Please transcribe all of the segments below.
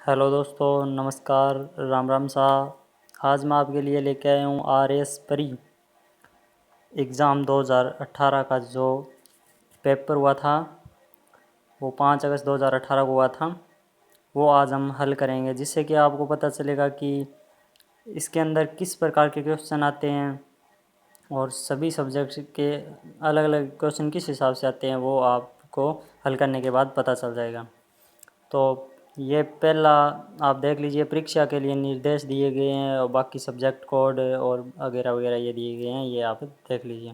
Hello दोस्तों, नमस्कार। राम राम साहब। आज मैं आपके लिए लेके आया हूँ आरएएस परी एग्ज़ाम 2018 का जो पेपर हुआ था, वो 5 अगस्त 2018 को हुआ था। वो आज हम हल करेंगे, जिससे कि आपको पता चलेगा कि इसके अंदर किस प्रकार के क्वेश्चन आते हैं और सभी सब्जेक्ट के अलग अलग क्वेश्चन किस हिसाब से आते हैं, वो आपको हल करने के बाद पता चल जाएगा। तो ये पहला आप देख लीजिए, परीक्षा के लिए निर्देश दिए गए हैं और बाकी सब्जेक्ट कोड और वगैरह वगैरह ये दिए गए हैं, ये आप देख लीजिए।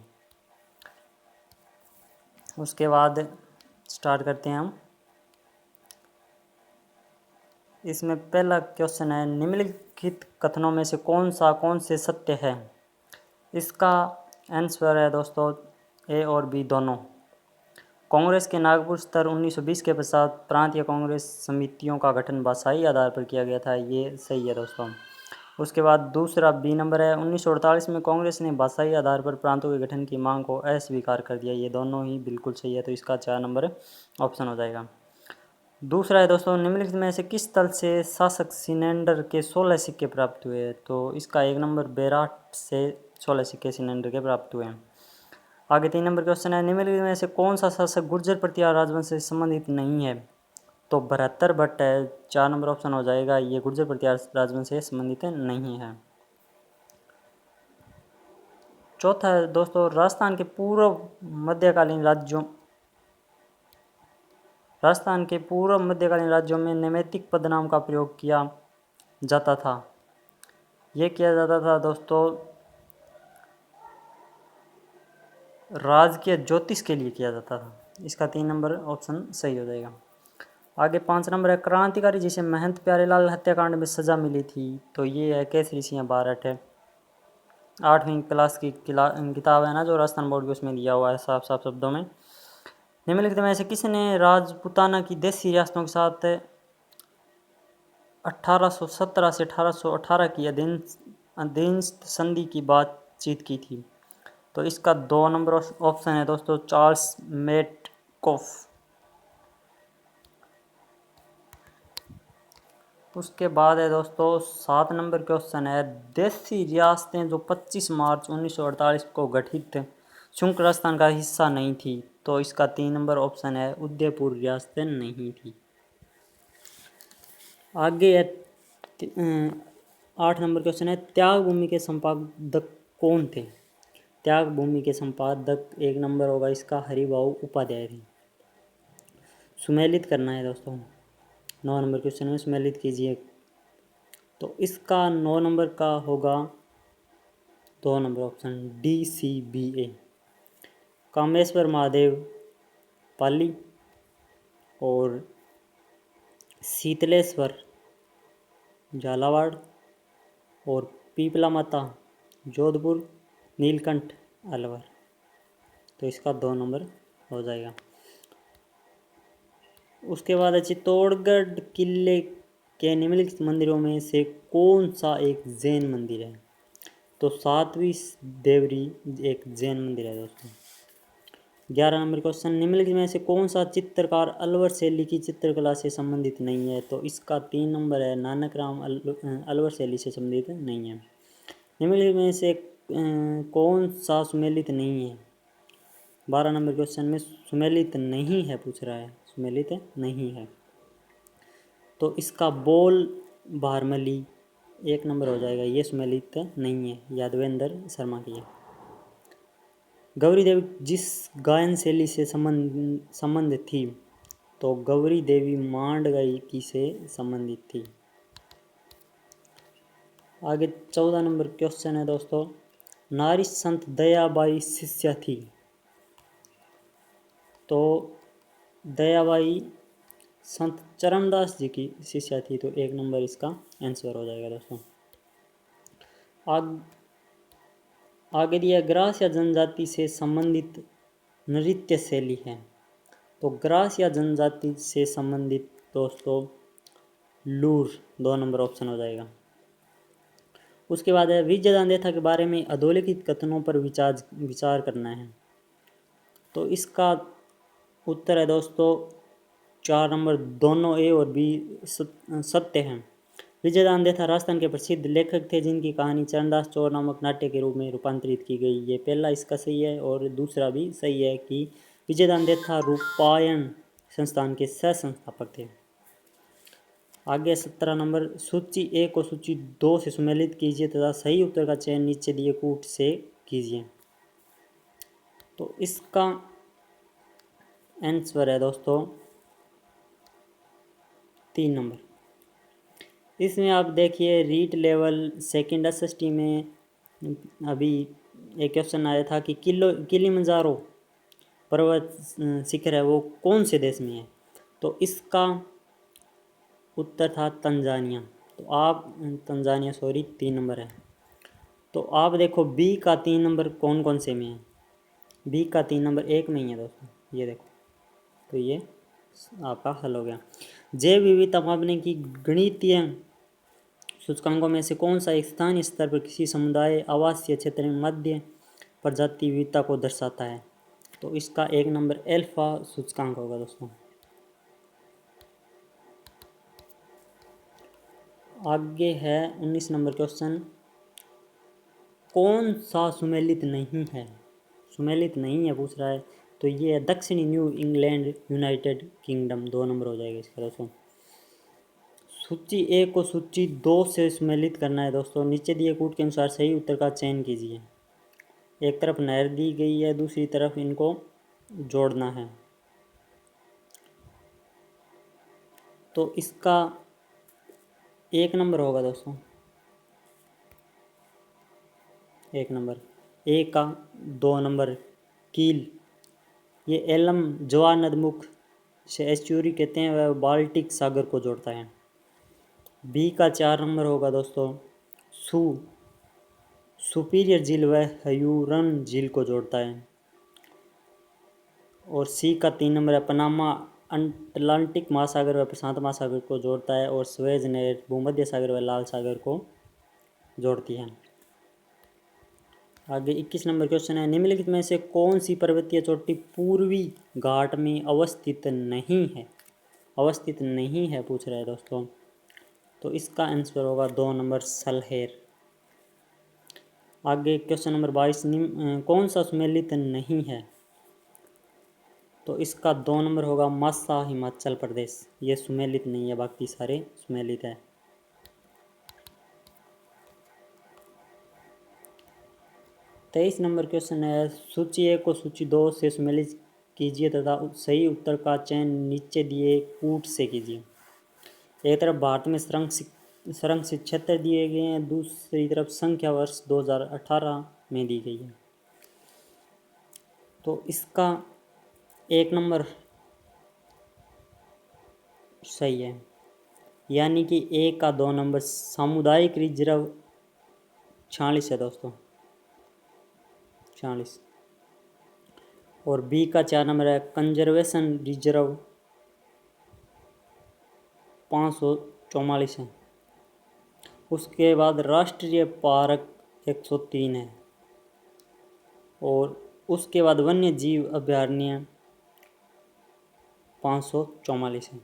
उसके बाद स्टार्ट करते हैं हम। इसमें पहला क्वेश्चन है, निम्नलिखित कथनों में से कौन से सत्य है। इसका आंसर है दोस्तों ए और बी दोनों। कांग्रेस के नागपुर स्तर 1920 के पश्चात प्रांतीय कांग्रेस समितियों का गठन भाषाई आधार पर किया गया था, ये सही है दोस्तों। उसके बाद दूसरा बी नंबर है, 1948 में कांग्रेस ने भाषाई आधार पर प्रांतों के गठन की मांग को अस्वीकार कर दिया, ये दोनों ही बिल्कुल सही है, तो इसका 4 नंबर ऑप्शन हो जाएगा। दूसरा है दोस्तों, निम्नलिखित में से किस तल से शासक सिलेंडर के 16 सिक्के प्राप्त हुए, तो इसका 1 नंबर बेराट से 16 सिक्के सिलेंडर के प्राप्त हुए हैं। आगे 3 नंबर क्वेश्चन है, निम्नलिखित में से कौन सा शासक गुर्जर प्रतिहार राजवंश से संबंधित नहीं है, तो भरतर भट्ट है, 4 नंबर ऑप्शन हो जाएगा, ये गुर्जर प्रतिहार राजवंश से संबंधित नहीं है। चौथा है दोस्तों, राजस्थान के पूर्व मध्यकालीन राज्यों में नैमित्तिक पद नाम का प्रयोग किया जाता था। ये किया जाता था दोस्तों राजकीय ज्योतिष के लिए किया जाता था, इसका 3 नंबर ऑप्शन सही हो जाएगा। आगे 5 नंबर है, क्रांतिकारी जिसे महंत प्यारेलाल हत्याकांड में सजा मिली थी, तो ये है केसरी सिंह बारठ है। 8वीं क्लास की किताब है ना, जो राजस्थान बोर्ड की, उसमें दिया हुआ है साफ साफ शब्दों में। निम्नलिखित में से किसने राजपुताना की देशी रियासतों के साथ 1817 से 1818 की अधीनस्थ संधि की बातचीत की थी, तो इसका 2 नंबर ऑप्शन है दोस्तों, चार्ल्स मेटकॉफ। उसके बाद है दोस्तों 7 नंबर क्वेश्चन है, देशी रियासतें जो 25 मार्च 1948 को गठित संयुक्त राजस्थान का हिस्सा नहीं थी, तो इसका 3 नंबर ऑप्शन है, उदयपुर रियासतें नहीं थी। आगे है 8 नंबर क्वेश्चन है, त्याग भूमि के संपादक कौन थे। त्याग भूमि के संपादक 1 नंबर होगा इसका, हरिभाऊ उपाध्याय थे। सुमेलित करना है दोस्तों, 9 नंबर क्वेश्चन में सुमेलित कीजिए, तो इसका 9 नंबर का होगा 2 number option, DCBA। Kameshwar Mahadev Pali और शीतलेश्वर झालावाड़ और पीपला माता जोधपुर, नीलकंठ अलवर, तो इसका 2 नंबर हो जाएगा। उसके बाद है, चित्तौड़गढ़ किले के निम्नलिखित मंदिरों में से कौन सा एक जैन मंदिर है, तो 7वीं देवरी एक जैन मंदिर है दोस्तों। 11 नंबर क्वेश्चन, निम्नलिखित में से कौन सा चित्रकार अलवर शैली की चित्रकला से संबंधित नहीं है, तो इसका 3 नंबर है, नानक राम अलवर शैली से संबंधित नहीं है। निम्नलिखित में से कौन सा सुमेलित नहीं है। 12 नंबर क्वेश्चन में सुमेलित नहीं है पूछ रहा है, सुमेलित नहीं है, तो इसका बोल बारमली 1 नंबर हो जाएगा, ये सुमेलित नहीं है, यादवेंद्र शर्मा की है। गौरी देवी जिस गायन शैली से संबंध थी, तो गौरी देवी मांड गायकी से संबंधित थी। आगे 14 नंबर क्वेश्चन है दोस्तों, नारी संत दयाबाई शिष्या थी, तो दयाबाई संत चरणदास जी की शिष्या थी, तो 1 नंबर इसका आंसर हो जाएगा दोस्तों। आगे दिया, ग्रास या जनजाति से संबंधित नृत्य शैली है, तो ग्रास या जनजाति से संबंधित दोस्तों लूर, 2 नंबर ऑप्शन हो जाएगा। उसके बाद है, विजयदान देथा के बारे में अधोलिखित कथनों पर विचार करना है, तो इसका उत्तर है दोस्तों 4 नंबर दोनों ए और बी सत्य हैं। विजय दान देथा राजस्थान के प्रसिद्ध लेखक थे जिनकी कहानी चरणदास चोर नामक नाट्य के रूप में रूपांतरित की गई। ये पहला इसका सही है और दूसरा भी सही है कि विजय दान देथा रूपायण संस्थान के सह संस्थापक थे। आगे 17 नंबर, सूची 1 को सूची 2 से सम्मिलित कीजिए तथा सही उत्तर का चयन नीचे दिए कूट से कीजिए। तो इसका आंसर है दोस्तों 3 नंबर। इसमें आप देखिए रीट लेवल सेकंड एसएसटी में अभी एक क्वेश्चन आया था कि किलिमंजारो पर्वत शिखर है वो कौन से देश में है। तो इसका उत्तर था तंजानिया। तो आप तंजानिया 3 नंबर है। तो आप देखो बी का 3 नंबर कौन कौन से में है। बी का 3 नंबर 1 में ही है दोस्तों, ये देखो। तो ये आपका हल हो गया। जैव विविधता मापने की गणितीय सूचकांकों में से कौन सा एक स्थानीय स्तर पर किसी समुदाय आवासीय क्षेत्र में मध्य प्रजाति विविधता को दर्शाता है। तो इसका 1 नंबर एल्फा सूचकांक होगा दोस्तों। आगे है 19 नंबर क्वेश्चन, कौन सा सुमेलित नहीं है। सुमेलित नहीं है पूछ रहा है। तो ये है दक्षिणी new England United kingdom. 2 number हो जाएगा इसका दोस्तों। सूची 1 को सूची 2 से सम्मिलित करना है दोस्तों। नीचे दिए कूट के अनुसार सही उत्तर का चयन कीजिए। एक तरफ नहर दी गई है, दूसरी तरफ इनको जोड़ना है। तो इसका 1 नंबर होगा दोस्तों। 1 नंबर ए का। 2 नंबर कील, ये एलम जवार नदमुख से एस्चुरी कहते हैं, वह बाल्टिक सागर को जोड़ता है। बी का 4 नंबर होगा दोस्तों सुपीरियर झील व हयूरन झील को जोड़ता है। और सी का 3 नंबर है पनामा अटलांटिक महासागर व प्रशांत महासागर को जोड़ता है। और स्वेज नहर भूमध्य सागर व लाल सागर को जोड़ती है। आगे 21 नंबर क्वेश्चन है, निम्नलिखित में से कौन सी पर्वतीय चोटी पूर्वी घाट में अवस्थित नहीं है। अवस्थित नहीं है पूछ रहा है दोस्तों। तो इसका आंसर होगा 2 नंबर सलहेर। आगे क्वेश्चन नंबर 22, कौन सा सुमेलित नहीं है। तो इसका 2 नंबर होगा मासा हिमाचल प्रदेश। ये सुमेलित नहीं है, बाकी सारे सुमेलित है। 23 नंबर क्वेश्चन है, सूची 1 को सूची 2 से सुमेलित कीजिए तथा सही उत्तर का चयन नीचे दिए कूट से कीजिए। एक तरफ भारत में संरक्षित क्षेत्र दिए गए हैं, दूसरी तरफ संख्या वर्ष 2018 में दी गई है। तो इसका 1 नंबर सही है, यानी कि ए का 2 नंबर सामुदायिक रिजर्व 46 है दोस्तों, 46। और बी का 4 नंबर है कंजर्वेशन रिजर्व 544 है। उसके बाद राष्ट्रीय पार्क 103 है। और उसके बाद वन्य जीव अभयारण्य 544 है।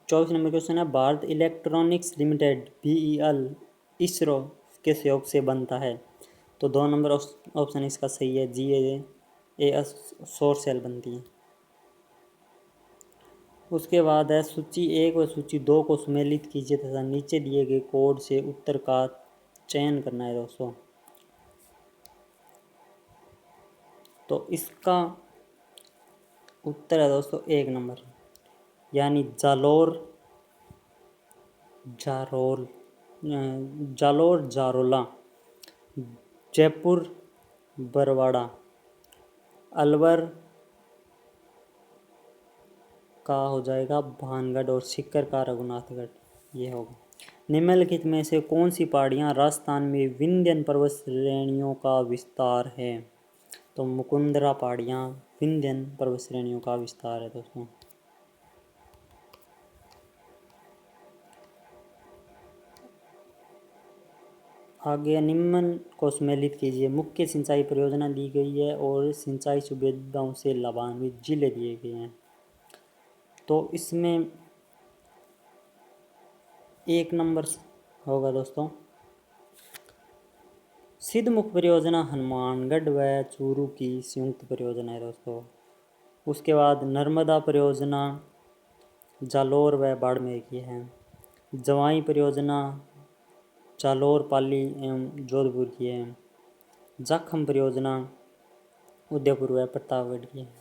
24 नंबर क्वेश्चन है, Bharat electronics limited BEL ISRO के सहयोग से बनता है। तो 2 नंबर ऑप्शन इसका सही है, GAA सौर सेल बनती है। उसके बाद है सूची 1 व सूची 2 को सम्मिलित कीजिए तथा नीचे दिए गए कोड से उत्तर का चयन करना है दोस्तों। तो इसका उत्तर है दोस्तों 1 नंबर, यानी जालोर, जयपुर, बरवाड़ा, अलवर का हो जाएगा भानगढ़ और सीकर का रघुनाथगढ़, ये होगा। निम्नलिखित में से कौन सी पहाड़ियाँ राजस्थान में विंध्य पर्वत श्रेणियों का विस्तार है। तो मुकुंदरा पहाड़ियाँ विंध्य पर्वत श्रेणियों का विस्तार है दोस्तों। आगे निम्न को सम्मिलित कीजिए। मुख्य सिंचाई परियोजना दी गई है और सिंचाई सुविधाओं से लाभान्वित जिले दिए गए हैं। तो इसमें 1 नंबर होगा दोस्तों सिद्धमुख परियोजना हनुमानगढ़ व चूरू की संयुक्त परियोजना है दोस्तों। उसके बाद नर्मदा परियोजना जालोर व बाड़मेर की है। जवाई परियोजना जालोर, पाली एवं जोधपुर की है। जाखम परियोजना उदयपुर व प्रतापगढ़ की है।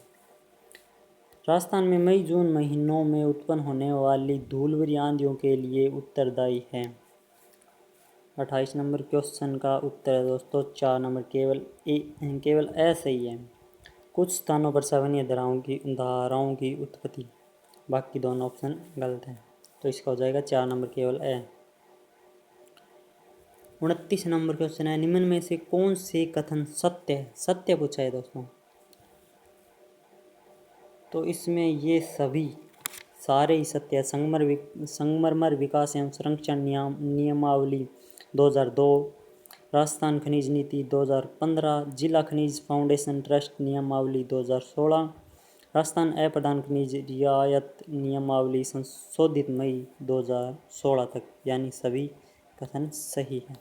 राजस्थान में मई जून महीनों में उत्पन्न होने वाली धूलभरी आंधियों के लिए उत्तरदायी है। 28 नंबर क्वेश्चन का उत्तर है दोस्तों 4 नंबर केवल ए सही है। कुछ स्थानों पर सवनीय धाराओं की उत्पत्ति, बाकी दोनों ऑप्शन गलत हैं। तो इसका हो जाएगा 4 नंबर केवल ए। 29 नंबर क्वेश्चन है निम्न में से कौन से कथन सत्य है? सत्य पूछा है दोस्तों। तो इसमें ये सभी सारे ही सत्य है। संगमरमर विकास एवं संरक्षण नियमावली 2002, राजस्थान खनिज नीति 2015, जिला खनिज फाउंडेशन ट्रस्ट नियमावली 2016, राजस्थान अप्रधान खनिज रियायत नियमावली संशोधित मई 2016 तक, यानी सभी कथन सही है।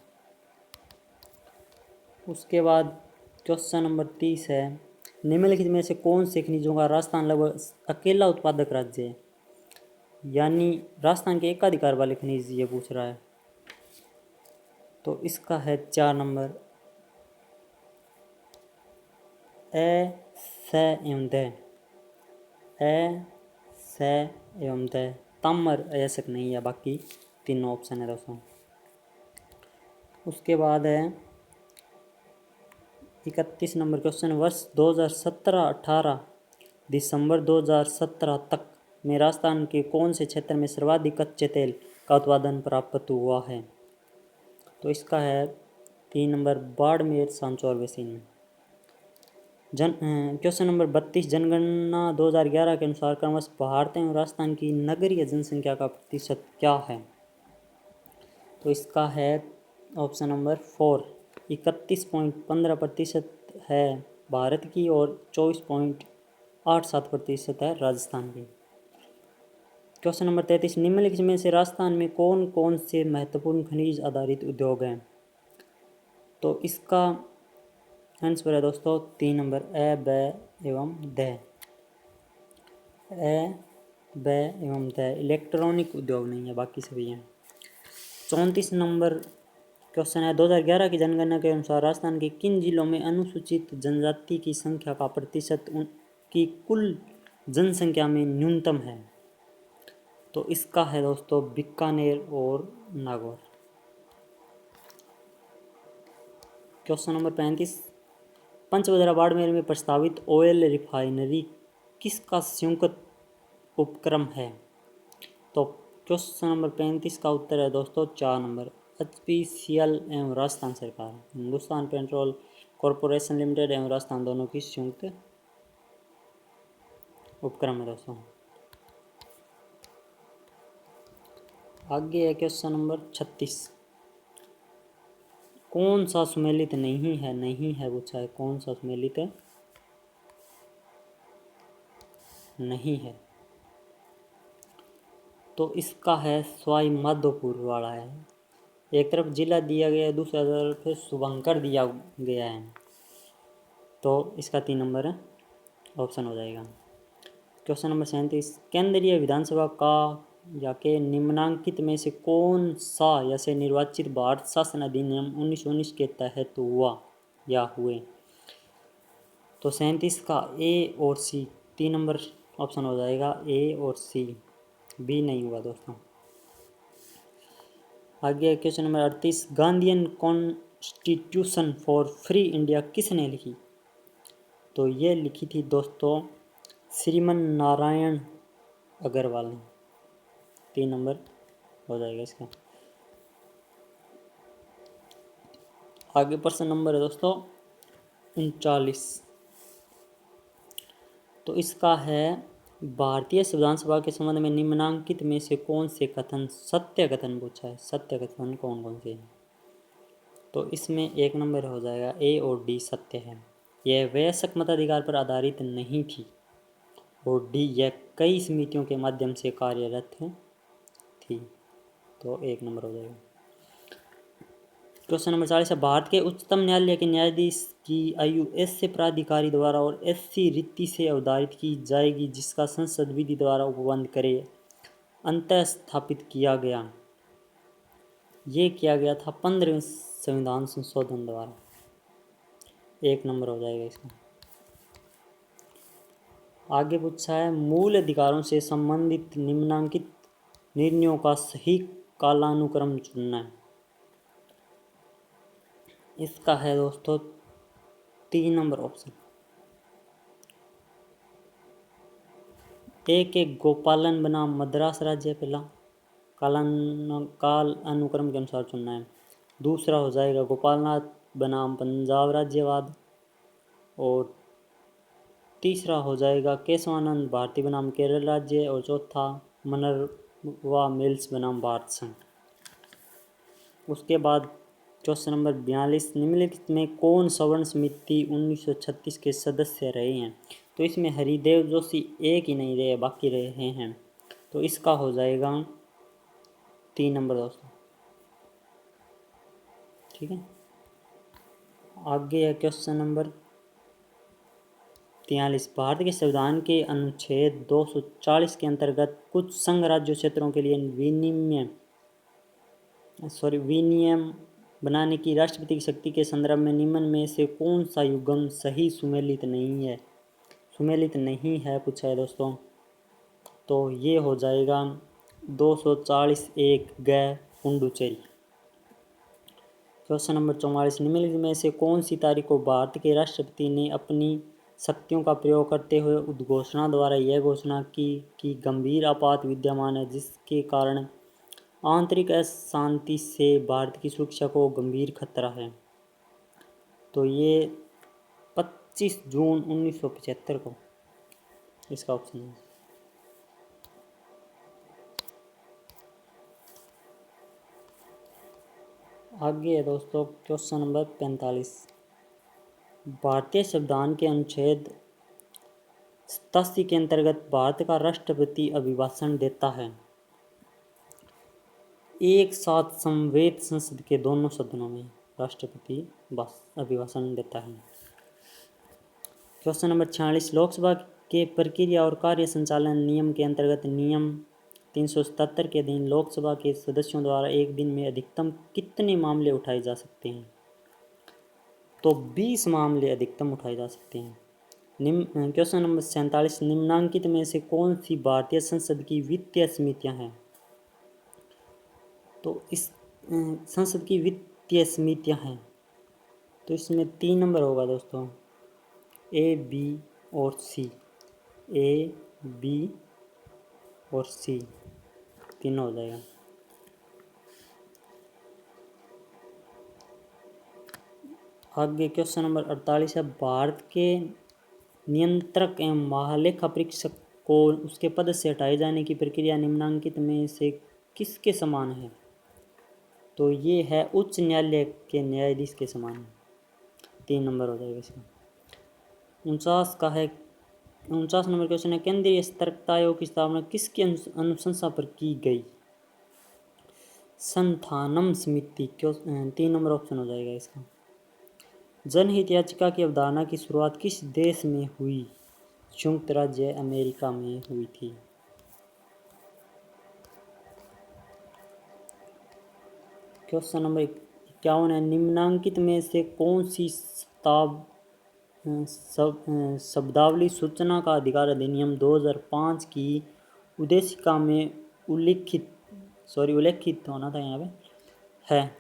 उसके बाद क्वेश्चन नंबर 30 है निम्नलिखित में से कौन से खनिजों का राजस्थान लगभग अकेला उत्पादक राज्य है? यानी राजस्थान के एकाधिकार वाले खनिज ये पूछ रहा है। तो इसका है 4 नंबर ए, स एवं द। ए, स एवं द। ताम्र अयस्क नहीं है, बाकी तीनों ऑप्शन है दोस्तों। उसके बाद है 31 नंबर क्वेश्चन वर्ष 2017-18 दिसंबर 2017 तक में राजस्थान के कौन से क्षेत्र में सर्वाधिक कच्चे तेल का उत्पादन प्राप्त हुआ है? तो इसका है 3 नंबर बाड़मेर सांचौर बेसिन में। क्वेश्चन नंबर 32 जनगणना 2011 के अनुसार क्रमशः भारत एवं राजस्थान की नगरीय जनसंख्या का प्रतिशत क्या है? तो इसका है ऑप्शन नंबर 4 31.15% है भारत की और 24.87% है राजस्थान की। क्वेश्चन नंबर 33 निम्नलिखित में से राजस्थान में कौन कौन से महत्वपूर्ण खनिज आधारित उद्योग हैं? तो इसका आंसर है दोस्तों 3 नंबर ए, ब एवं द। ए, ब एवं द। इलेक्ट्रॉनिक उद्योग नहीं है, बाकी सभी हैं। 34 नंबर क्वेश्चन है 2011 की जनगणना के अनुसार राजस्थान के किन जिलों में अनुसूचित जनजाति की संख्या का प्रतिशत उनकी कुल जनसंख्या में न्यूनतम है? तो इसका है दोस्तों बीकानेर और नागौर। क्वेश्चन नंबर 35 पंचबदरा बाड़मेर में प्रस्तावित ऑयल रिफाइनरी किसका संयुक्त उपक्रम है? तो क्वेश्चन नंबर 35 का उत्तर है दोस्तों 4 नंबर HPCL एवं राजस्थान सरकार, हिंदुस्तान पेट्रोल कॉरपोरेशन लिमिटेड एवं राजस्थान दोनों की संयुक्त उपक्रम है दोस्तों। आगे है क्वेश्चन नंबर 36 कौन सा सुमेलित नहीं है? नहीं है पूछा है, कौन सा सुमेलित है? नहीं है। तो इसका है सवाई माधोपुर वाला है। एक तरफ जिला दिया गया है, दूसरा तरफ शुभंकर दिया गया है। तो इसका 3 नंबर ऑप्शन हो जाएगा। क्वेश्चन नंबर 37 केंद्रीय विधानसभा का या के निम्नांकित में से कौन सा या से निर्वाचित भारत शासन अधिनियम 1919 के तहत हुआ या हुए? तो 37 का ए और सी 3 नंबर ऑप्शन हो जाएगा ए और सी, बी नहीं हुआ दोस्तों। आगे question number 38 Gandhian constitution for free India किसने लिखी? तो ये लिखी थी दोस्तों श्रीमन नारायण अग्रवाल ने। 3 नंबर हो जाएगा इसका। आगे प्रश्न नंबर है दोस्तों 39। तो इसका है भारतीय संविधान सभा के संबंध में निम्नांकित में से कौन से कथन सत्य कथन पूछा है? सत्य कथन कौन कौन से हैं? तो इसमें 1 नंबर हो जाएगा, ए और डी सत्य है। यह वयस्क मताधिकार पर आधारित नहीं थी, और डी यह कई समितियों के माध्यम से कार्यरत थी। तो 1 नंबर हो जाएगा। क्वेश्चन नंबर 40 है, भारत के उच्चतम न्यायालय के न्यायाधीश की आयु ऐसे प्राधिकारी द्वारा और ऐसी रीति से अवधारित की जाएगी जिसका संसद विधि द्वारा उपबंध करे अंतः स्थापित किया गया। ये किया गया था 15वें संविधान संशोधन द्वारा। 1 नंबर हो जाएगा इसका। आगे पूछा है, मूल अधिकारों से संबंधित निम्नलिखित निर्णयों का सही कालानुक्रम चुनना है। इसका है दोस्तों 3 नंबर ऑप्शन। एक गोपालन बनाम मद्रास राज्य पहला काल अनुक्रम के अनुसार चुनना है। दूसरा हो जाएगा गोपालनाथ बनाम पंजाब राज्यवाद, और तीसरा हो जाएगा केशवानंद भारती बनाम केरल राज्य, और चौथा मनरवा मिल्स बनाम भारत संघ। उसके बाद क्वेश्चन नंबर 42, निम्नलिखित में कौन सवर्ण समिति 1936 के सदस्य रहे हैं। तो इसमें हरिदेव जोशी एक ही नहीं रहे, बाकी रहे हैं। तो इसका हो जाएगा 3 नंबर दोस्तों। ठीक है, आगे है क्वेश्चन नंबर 43, भारत के संविधान के अनुच्छेद 240 के अंतर्गत कुछ संघ राज्य क्षेत्रों के लिए विनियम बनाने की राष्ट्रपति की शक्ति के संदर्भ में निम्न में से कौन सा युग्म सही सुमेलित नहीं है पूछा है दोस्तों। तो ये हो जाएगा 240(1) ग पुंडुचेरी। क्वेश्चन नंबर 44, निम्नलिखित में से कौन सी तारीख को भारत के राष्ट्रपति ने अपनी शक्तियों का प्रयोग करते हुए उद्घोषणा द्वारा यह घोषणा की कि गंभीर आपात विद्यमान है जिसके कारण आंतरिक अशांति से भारत की सुरक्षा को गंभीर खतरा है। तो ये 25 जून 1975 को इसका ऑप्शन है। आगे है दोस्तों क्वेश्चन नंबर 45, भारतीय संविधान के अनुच्छेद 87 के अंतर्गत भारत का राष्ट्रपति अभिभाषण देता है एक साथ समवेत संसद के दोनों सदनों में राष्ट्रपति अभिभाषण देता है। क्वेश्चन नंबर 46, लोकसभा के प्रक्रिया और कार्य संचालन नियम के अंतर्गत नियम 377 के अधीन लोकसभा के सदस्यों द्वारा एक दिन में अधिकतम कितने मामले उठाए जा सकते हैं। तो 20 मामले अधिकतम उठाए जा सकते हैं। क्वेश्चन नंबर 47, निम्नलिखित में से कौन सी भारतीय संसद की वित्तीय समितियां हैं। तो इस संसद की वित्तीय समितियां हैं, तो इसमें 3 नंबर होगा दोस्तों, ए, बी और सी। ए, बी और सी तीनों हो जाएगा। आगे क्वेश्चन नंबर 48 है, भारत के नियंत्रक एवं महालेखा परीक्षक को उसके पद से हटाए जाने की प्रक्रिया निम्नलिखित में से किसके समान है। तो ये है उच्च न्यायालय के न्यायाधीश के समान है। 3 नंबर हो जाएगा इसका। 49 नंबर क्वेश्चन है, केंद्रीय सतर्कता आयोग की स्थापना किसकी अनुशंसा पर की गई। संथानम समिति। 3 नंबर ऑप्शन हो जाएगा इसका। जनहित याचिका की अवधारणा की शुरुआत किस देश में हुई। संयुक्त राज्य अमेरिका में हुई थी। क्वेश्चन नंबर 51 है, निम्नलिखित में से कौन सी शब्दावली सूचना का अधिकार अधिनियम 2005 की उद्देशिका में उल्लिखित होना था यहाँ पे है।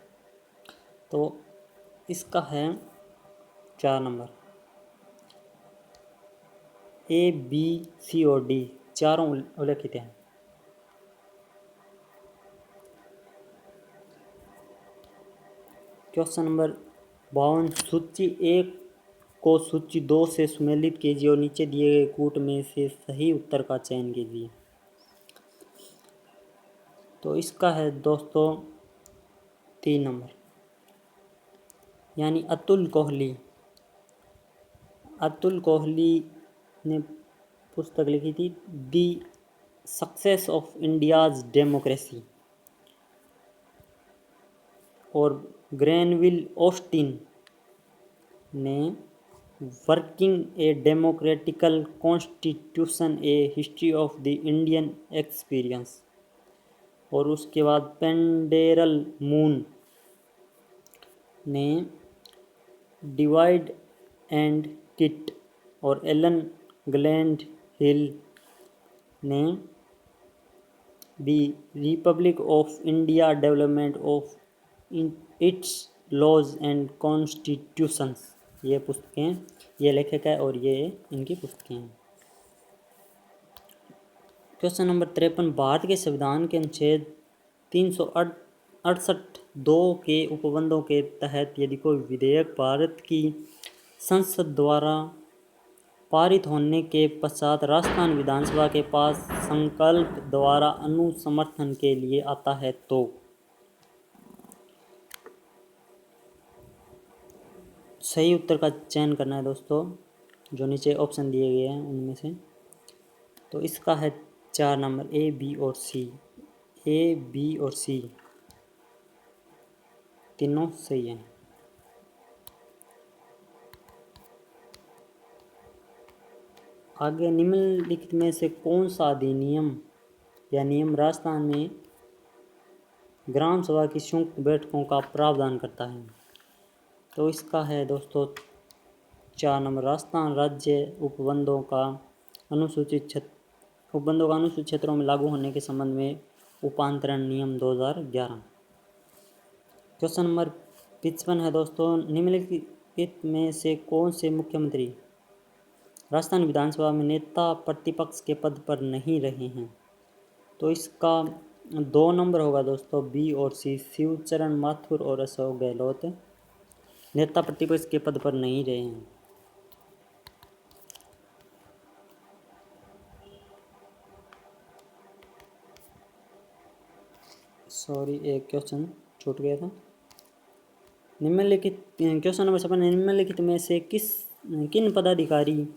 तो इसका है 4 नंबर, ए, बी, सी और डी चारों उल्लिखित हैं। क्वेश्चन नंबर 52, सूची 1 को सूची 2 से सुमेलित कीजिए और नीचे दिए गए कूट में से सही उत्तर का चयन कीजिए। तो इसका है दोस्तों 3 नंबर। यानी अतुल कोहली। अतुल कोहली ने पुस्तक लिखी थी the success of India's democracy. और ग्रेनविल ऑस्टिन ने working a democratical constitution a history of the Indian experience. और उसके बाद पेंडेरल मून ने डिवाइड एंड किट। और एलन ग्लैंड हिल ने the republic of India development of its laws and constitutions. ये पुस्तकें, ये लेखक है और ये इनकी पुस्तकें हैं। क्वेश्चन नंबर 53, भारत के संविधान के अनुच्छेद 368(2) के उपबंधों के तहत यदि कोई विधेयक भारत की संसद द्वारा पारित होने के पश्चात राजस्थान विधानसभा के पास संकल्प द्वारा अनुसमर्थन के लिए आता है तो सही उत्तर का चयन करना है दोस्तों, जो नीचे ऑप्शन दिए गए हैं उनमें से। तो इसका है 4 नंबर, ए, बी और सी। ए, बी और सी तीनों सही हैं। आगे, निम्नलिखित में से कौन सा अधिनियम या नियम राजस्थान में ग्राम सभा की संयुक्त बैठकों का प्रावधान करता है? तो इसका है दोस्तों 4 नंबर, राजस्थान राज्य उपबंधों का अनुसूचित क्षेत्रों में लागू होने के संबंध में उपांतरण नियम 2011। क्वेश्चन नंबर 55 है दोस्तों, निम्नलिखित में से कौन से मुख्यमंत्री राजस्थान विधानसभा में नेता प्रतिपक्ष के पद पर नहीं रहे हैं? तो इसका 2 नंबर होगा दोस्तों, बी और सी। शिवचरण माथुर और अशोक गहलोत नेता प्रतिपक्ष के पद पर नहीं रहे हैं। सॉरी, एक क्वेश्चन छूट गया था। निम्नलिखित क्वेश्चन नंबर 56, निम्नलिखित में से किन पदाधिकारी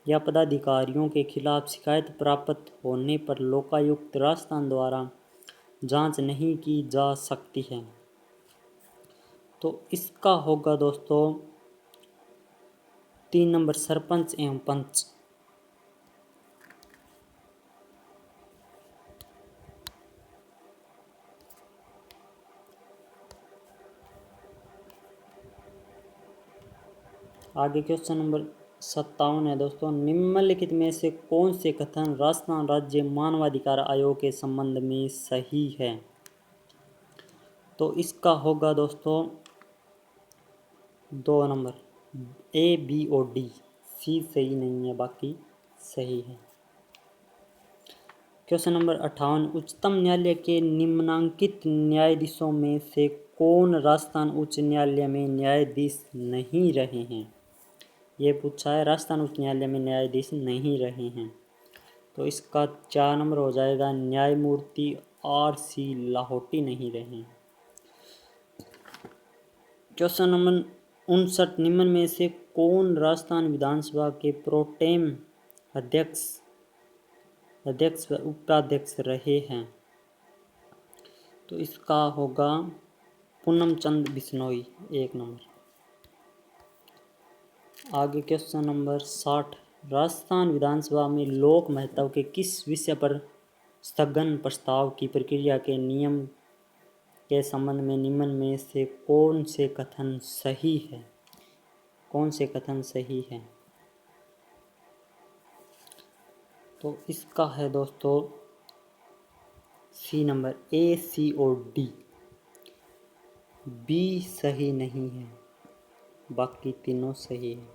या पदाधिकारियों के खिलाफ शिकायत प्राप्त होने पर लोकायुक्त राजस्थान द्वारा जांच नहीं की जा सकती है? तो इसका होगा दोस्तों 3 नंबर, सरपंच एवं पंच। आगे क्वेश्चन नंबर 57 है दोस्तों, निम्नलिखित में से कौन से कथन राजस्थान राज्य मानवाधिकार आयोग के संबंध में सही है? तो इसका होगा दोस्तों 2 नंबर, ए, बी और डी। सी सही नहीं है, बाकी सही है। क्वेश्चन नंबर 58, उच्चतम न्यायालय के निम्नांकित न्यायाधीशों में से कौन राजस्थान उच्च न्यायालय में न्यायाधीश नहीं रहे हैं? ये पूछा है, राजस्थान उच्च न्यायालय में न्यायाधीश नहीं रहे हैं। तो इसका 4 नंबर हो जाएगा, न्यायमूर्ति R.C. लाहौटी नहीं रहे। क्वेश्चन नंबर 59, निम्न में से कौन राजस्थान विधानसभा के प्रोटेम अध्यक्ष व उपाध्यक्ष रहे हैं? तो इसका होगा पूनम चंद बिश्नोई, 1 नंबर। आगे क्वेश्चन नंबर 60, राजस्थान विधानसभा में लोक महत्व के किस विषय पर स्थगन प्रस्ताव की प्रक्रिया के नियम के संबंध में निम्न में से कौन से कथन सही है? कौन से कथन सही है? तो इसका है दोस्तों सी नंबर, ए, सी और डी। बी सही नहीं है, बाकी तीनों सही है।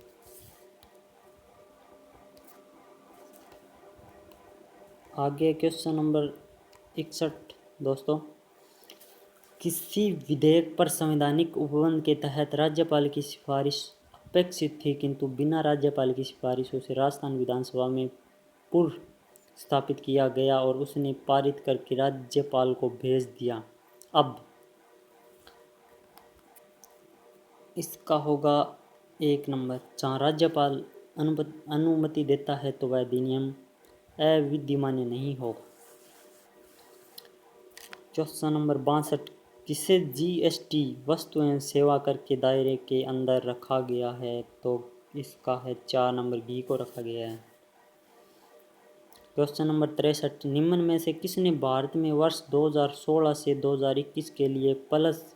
आगे क्वेश्चन नंबर 61 दोस्तों, किसी विधेयक पर संवैधानिक उपबंध के तहत राज्यपाल की सिफारिश अपेक्षित थी, किंतु बिना राज्यपाल की सिफारिश उसे राजस्थान विधानसभा में पुनः स्थापित किया गया और उसने पारित करके राज्यपाल को भेज दिया। अब इसका होगा 1 नंबर। जहाँ राज्यपाल अनुमति देता है तो वह अधिनियम अविधिमान्य नहीं होगा। क्वेश्चन नंबर 62, किसे जीएसटी वस्तु एवं सेवा कर के दायरे के अंदर रखा गया है? तो इसका है 4 नंबर, घी को रखा गया है। क्वेश्चन नंबर 63, निम्न में से किसने भारत में वर्ष 2016 से 2021 के लिए प्लस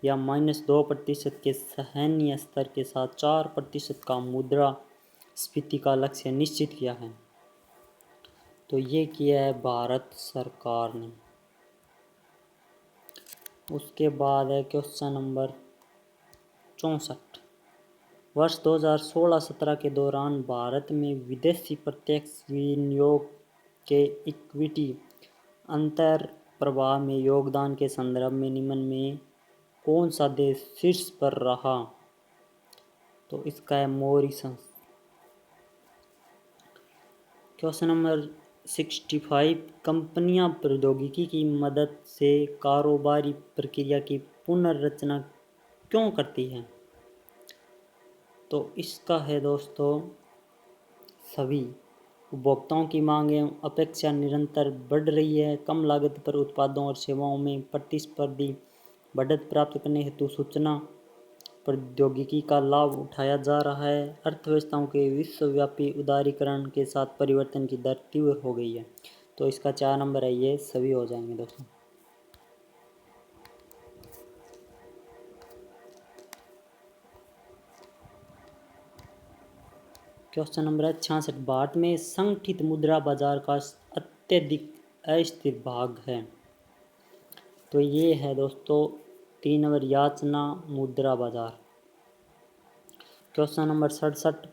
या -2% के सैन्य स्तर के साथ 4% का मुद्रास्फीति का लक्ष्य निश्चित किया है? तो ये किया है भारत सरकार ने। उसके बाद है क्वेश्चन नंबर 64, वर्ष 2016-17 के दौरान भारत में विदेशी प्रत्यक्ष विनियोग के इक्विटी अंतर्प्रवाह में योगदान के संदर्भ में निम्न में कौन सा देश शीर्ष पर रहा? तो इसका है मॉरिशस। क्वेश्चन नंबर 65, कंपनियां प्रौद्योगिकी की मदद से कारोबारी प्रक्रिया की पुनर्रचना क्यों करती हैं? तो इसका है दोस्तों, सभी उपभोक्ताओं की मांग एवं अपेक्षा निरंतर बढ़ रही है। कम लागत पर उत्पादों और सेवाओं में प्रतिस्पर्धी बढ़त प्राप्त करने हेतु सूचना प्रौद्योगिकी का लाभ उठाया जा रहा है। अर्थव्यवस्थाओं के विश्वव्यापी उदारीकरण के साथ परिवर्तन की दर तीव्र हो गई है। तो इसका 4 नंबर है, ये सभी हो जाएंगे दोस्तों। क्वेश्चन नंबर है 66, भारत में संगठित मुद्रा बाजार का अत्यधिक अस्थिर भाग है? तो ये है दोस्तों 3 नंबर, याचना मुद्रा बाजार। क्वेश्चन नंबर 67,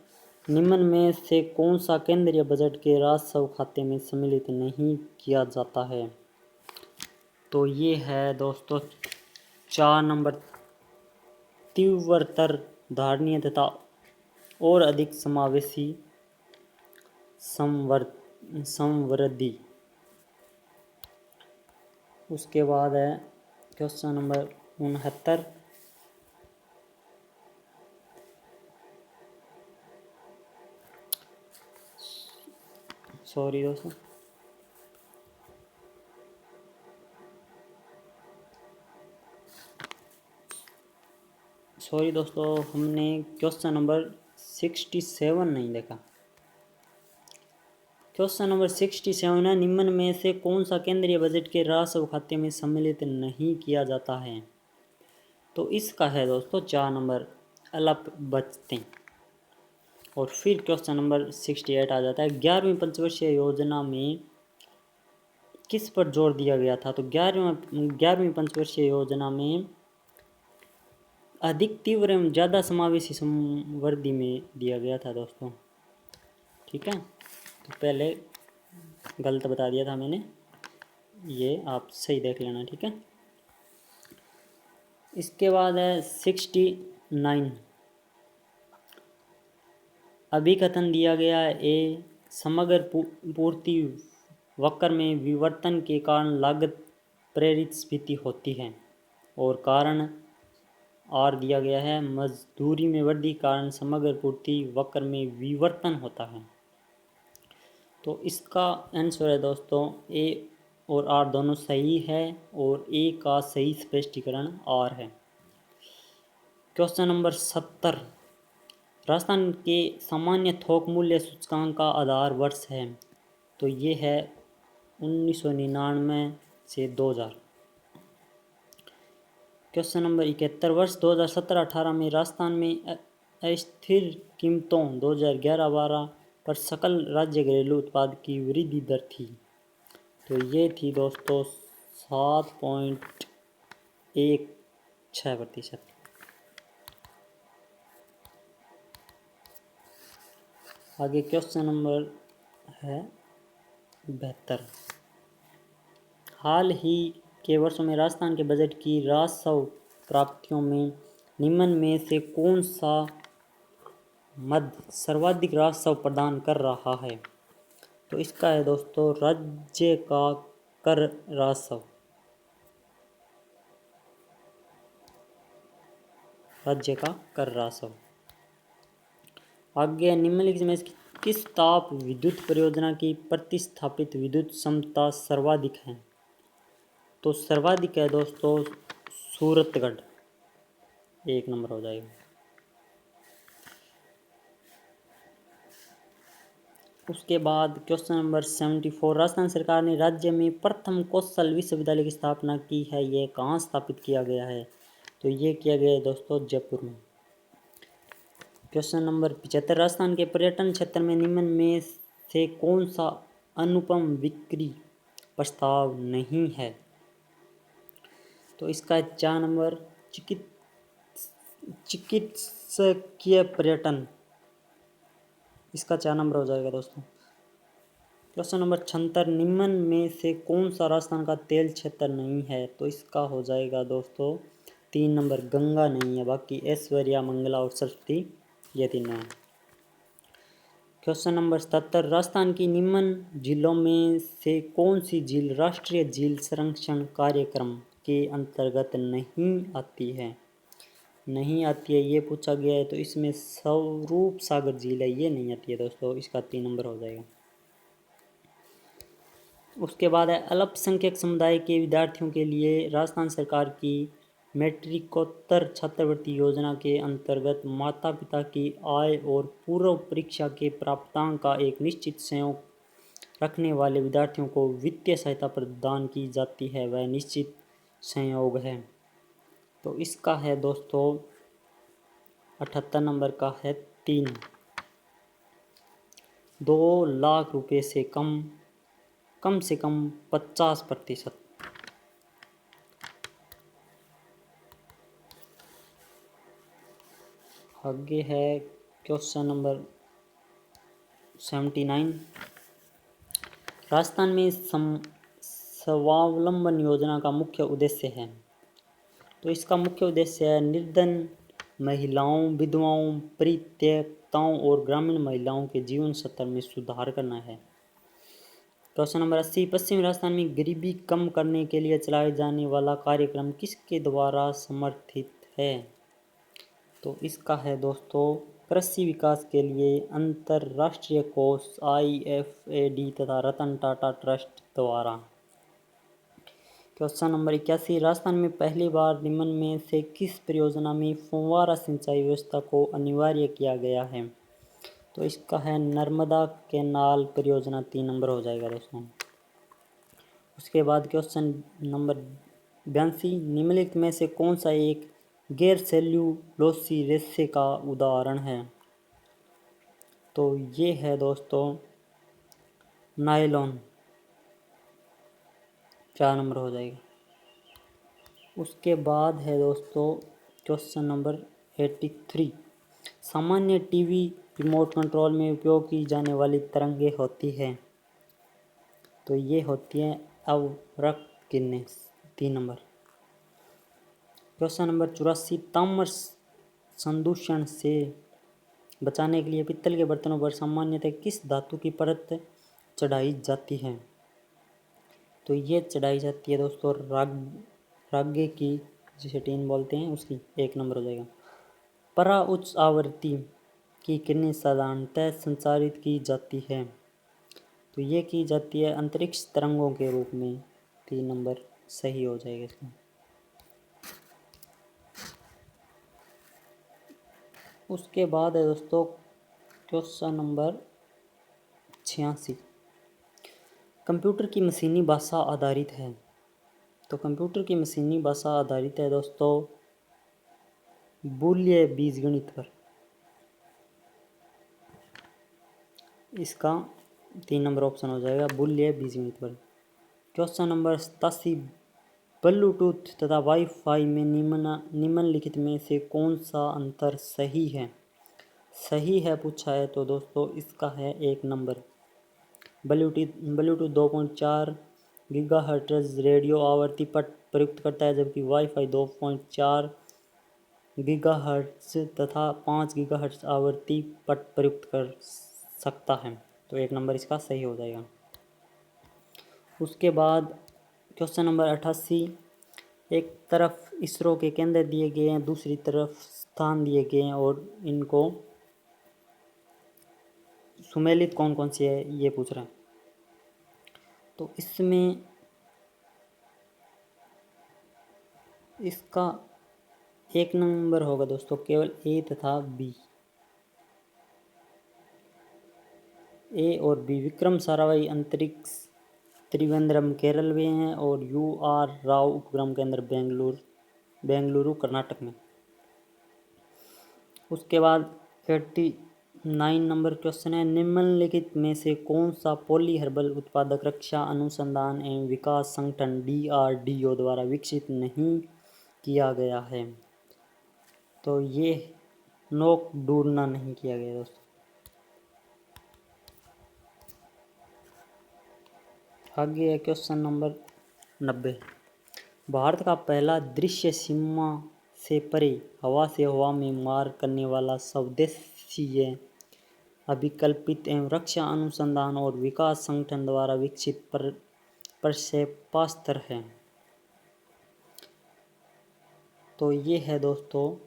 निम्न में से कौन सा केंद्रीय बजट के राजस्व खाते में सम्मिलित नहीं किया जाता है? तो ये है दोस्तों 4 नंबर, तीव्रतर, धारणीय तथा और अधिक समावेशी समृद्धि। उसके बाद है क्वेश्चन नंबर 69, सॉरी दोस्तों, हमने क्वेश्चन नंबर 67 नहीं देखा। क्वेश्चन नंबर 67 है, निम्न में से कौन सा केंद्रीय बजट के राजस्व खाते में सम्मिलित नहीं किया जाता है? तो इसका है दोस्तों 4 नंबर, अल्प बचतें। और फिर क्वेश्चन नंबर 68 आ जाता है, 11वीं पंचवर्षीय योजना में किस पर जोर दिया गया था? तो 11वीं पंचवर्षीय योजना में अधिक तीव्र एवं ज़्यादा समावेशी समृद्धि में दिया गया था दोस्तों। ठीक है, तो पहले गलत बता दिया था मैंने, ये आप सही देख लेना। ठीक है, इसके बाद है 69, अभिकथन दिया गया है, ए समग्र पूर्ति वक्र में विवर्तन के कारण लागत प्रेरित स्फीति होती है। और कारण आर दिया गया है, मजदूरी में वृद्धि कारण समग्र पूर्ति वक्र में विवर्तन होता है। तो इसका आंसर है दोस्तों ए और आर दोनों सही है, और ए का सही स्पष्टीकरण आर है। क्वेश्चन नंबर 70, राजस्थान के सामान्य थोक मूल्य सूचकांक का आधार वर्ष है? तो ये है 1999 से 2000। क्वेश्चन नंबर 71, वर्ष 2017-18 में राजस्थान में अस्थिर कीमतों 2011-12 पर सकल राज्य घरेलू उत्पाद की वृद्धि दर थी? तो ये थी दोस्तों 7.16%। आगे क्वेश्चन नंबर है 72, हाल ही के वर्षों में राजस्थान के बजट की राजस्व प्राप्तियों में निम्न में से कौन सा मध्य सर्वाधिक राजस्व प्रदान कर रहा है? तो इसका है दोस्तों राज्य का कर राजस्व। राज्य का कर राजस्व। आगे निम्नलिखित में किस ताप विद्युत परियोजना की प्रतिस्थापित विद्युत क्षमता सर्वाधिक है? तो सर्वाधिक है दोस्तों सूरतगढ़, 1 नंबर हो जाएगा। उसके बाद क्वेश्चन नंबर 74, राजस्थान सरकार ने राज्य में प्रथम कौशल विश्वविद्यालय की स्थापना की है, ये कहाँ स्थापित किया गया है? तो ये किया गया है दोस्तों जयपुर में। क्वेश्चन नंबर 75, राजस्थान के पर्यटन क्षेत्र में निम्न में से कौन सा अनुपम बिक्री प्रस्ताव नहीं है? तो इसका 4 नंबर चिकित्सकीय पर्यटन, इसका 4 नंबर हो जाएगा दोस्तों। क्वेश्चन नंबर 76, निम्न में से कौन सा राजस्थान का तेल क्षेत्र नहीं है? तो इसका हो जाएगा दोस्तों 3 नंबर, गंगा नहीं है, बाकी ऐश्वर्या, मंगला और सरस्वती ये तीनों हैं। क्वेश्चन नंबर 77, राजस्थान की निम्न झीलों में से कौन सी झील राष्ट्रीय झील संरक्षण कार्यक्रम के अंतर्गत नहीं आती है? नहीं आती है ये पूछा गया है, तो इसमें स्वरूप सागर झील है, ये नहीं आती है दोस्तों, इसका 3 नंबर हो जाएगा। उसके बाद है अल्पसंख्यक समुदाय के विद्यार्थियों के लिए राजस्थान सरकार की मैट्रिकोत्तर छात्रवृत्ति योजना के अंतर्गत माता पिता की आय और पूर्व परीक्षा के प्राप्तांक का एक निश्चित संयोग रखने वाले विद्यार्थियों को वित्तीय सहायता प्रदान की जाती है, वह निश्चित संयोग है। तो इसका है दोस्तों 78 नंबर का है 3, 2 लाख रुपए से कम से कम 50%। आगे है क्वेश्चन नंबर 79, राजस्थान में स्वावलंबन योजना का मुख्य उद्देश्य है? तो इसका मुख्य उद्देश्य है निर्धन महिलाओं, विधवाओं, परित्यक्ताओं और ग्रामीण महिलाओं के जीवन स्तर में सुधार करना है। क्वेश्चन नंबर 80, पश्चिमी राजस्थान में गरीबी कम करने के लिए चलाए जाने वाला कार्यक्रम किसके द्वारा समर्थित है? तो इसका है दोस्तों कृषि विकास के लिए अंतर्राष्ट्रीय कोष IFAD तथा रतन टाटा ट्रस्ट द्वारा। क्वेश्चन नंबर 81, राजस्थान में पहली बार निम्न में से किस परियोजना में फुव्वारा सिंचाई व्यवस्था को अनिवार्य किया गया है? तो इसका है नर्मदा कैनाल परियोजना, 3 नंबर हो जाएगा दोस्तों। उसके बाद क्वेश्चन नंबर 82, निम्नलिखित में से कौन सा एक गैर सेल्यूलोसी रेशे का उदाहरण है? तो ये है दोस्तों नायलॉन, 4 नंबर हो जाएगा। उसके बाद है दोस्तों क्वेश्चन नंबर 83, सामान्य टीवी रिमोट कंट्रोल में उपयोग की जाने वाली तरंगें होती हैं? तो ये होती हैं अवरक्त किरणें, 3 नंबर। क्वेश्चन नंबर 84, ताम्र संदूषण से बचाने के लिए पित्तल के बर्तनों पर सामान्यतः किस धातु की परत चढ़ाई जाती है? तो ये चढ़ाई जाती है दोस्तों रागे की, जिसे टीन बोलते हैं, उसकी, 1 नंबर हो जाएगा। परा उच्च आवृत्ति की किरणें साधारणतः संचारित की जाती है? तो ये की जाती है अंतरिक्ष तरंगों के रूप में, 3 नंबर सही हो जाएगा इसमें। उसके बाद है दोस्तों क्वेश्चन नंबर 86, कंप्यूटर की मशीनी भाषा आधारित है? तो कंप्यूटर की मशीनी भाषा आधारित है दोस्तों बूलियन बीजगणित पर, इसका 3 नंबर ऑप्शन हो जाएगा बूलियन बीजगणित पर। क्वेश्चन नंबर 87, ब्लूटूथ तथा वाईफाई में निम्नलिखित में से कौन सा अंतर सही है? सही है पूछा है तो दोस्तों इसका है 1 नंबर, ब्लूटूथ 2.4 गीगाहर्ट्ज रेडियो आवृत्ति पर प्रयुक्त करता है, जबकि वाईफाई 2.4 गीगाहर्ट्ज तथा 5 गीगाहर्ट्ज आवृत्ति पर प्रयुक्त कर सकता है। तो 1 नंबर इसका सही हो जाएगा। उसके बाद क्वेश्चन नंबर 88, एक तरफ इसरो के केंद्र दिए गए हैं, दूसरी तरफ स्थान दिए गए हैं और इनको सुमेलित कौन कौन सी है ये पूछ रहे हैं। तो इसमें इसका 1 नंबर होगा दोस्तों केवल ए तथा बी। ए और बी विक्रम साराभाई अंतरिक्ष त्रिवेंद्रम केरल में है और UR राव उपग्रह केंद्र बेंगलुरु कर्नाटक में। उसके बाद 89 नंबर क्वेश्चन है, निम्नलिखित में से कौन सा पॉली हर्बल उत्पादक रक्षा अनुसंधान एवं विकास संगठन DRDO द्वारा विकसित नहीं किया गया है। तो ये नोकडूर्ना नहीं किया गया दोस्तों। आगे है क्वेश्चन नंबर 90, भारत का पहला दृश्य सीमा से परे हवा से हवा में मार करने वाला स्वदेशीय अभिकल्पित एवं रक्षा अनुसंधान और विकास संगठन द्वारा विकसित प्रक्षेपास्त्र है। तो ये है दोस्तों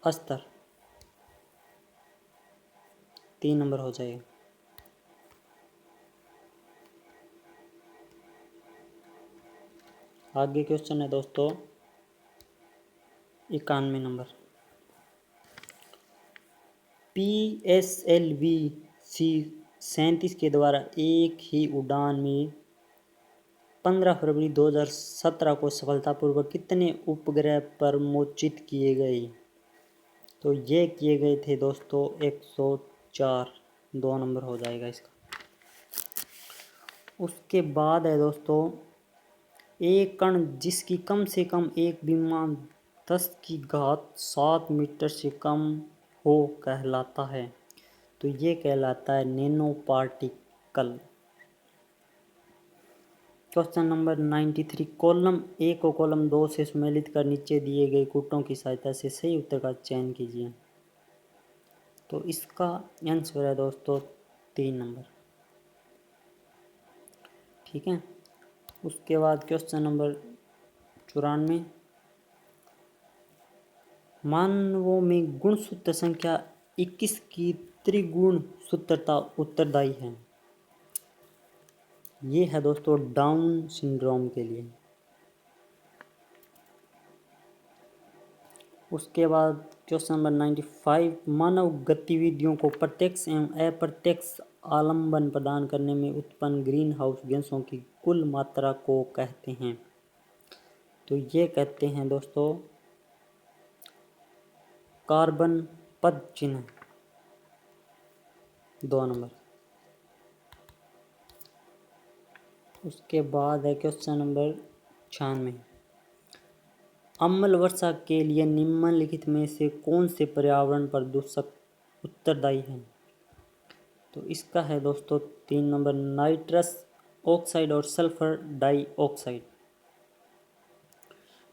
अस्त्र, 3 नंबर हो जाएगा। आगे क्वेश्चन है दोस्तों 91 नंबर, PSLV C-37 के द्वारा एक ही उड़ान में 15 फरवरी 2017 को सफलतापूर्वक कितने उपग्रह प्रमोचित किए गए। तो ये किए गए थे दोस्तों 104, 2 नंबर हो जाएगा इसका। उसके बाद है दोस्तों एक कण जिसकी कम से कम एक विमान 10⁻7 मीटर से कम हो कहलाता है। तो ये कहलाता है nano particle. Question number 93, column 1 को कॉलम 2 से सुमेलित कर नीचे दिए गए कूटों की सहायता से सही उत्तर का चयन कीजिए। तो इसका आंसर है दोस्तों 3 नंबर। ठीक है। उसके बाद क्वेश्चन नंबर 94, मानवों में गुणसूत्र संख्या 21 की त्रिगुण सूत्रता उत्तरदायी है। ये है दोस्तों डाउन सिंड्रोम के लिए। उसके बाद क्वेश्चन नंबर 95, मानव गतिविधियों को प्रत्यक्ष एवं अप्रत्यक्ष आलम्बन प्रदान करने में उत्पन्न ग्रीन हाउस गैसों की कुल मात्रा को कहते हैं। तो ये कहते हैं दोस्तों कार्बन पद चिन्ह, 2 नंबर। उसके बाद है क्वेश्चन नंबर 96, अम्ल वर्षा के लिए निम्नलिखित में से कौन से पर्यावरण प्रदूषक उत्तरदायी हैं। तो इसका है दोस्तों 3 नंबर, नाइट्रस ऑक्साइड और सल्फर डाइऑक्साइड।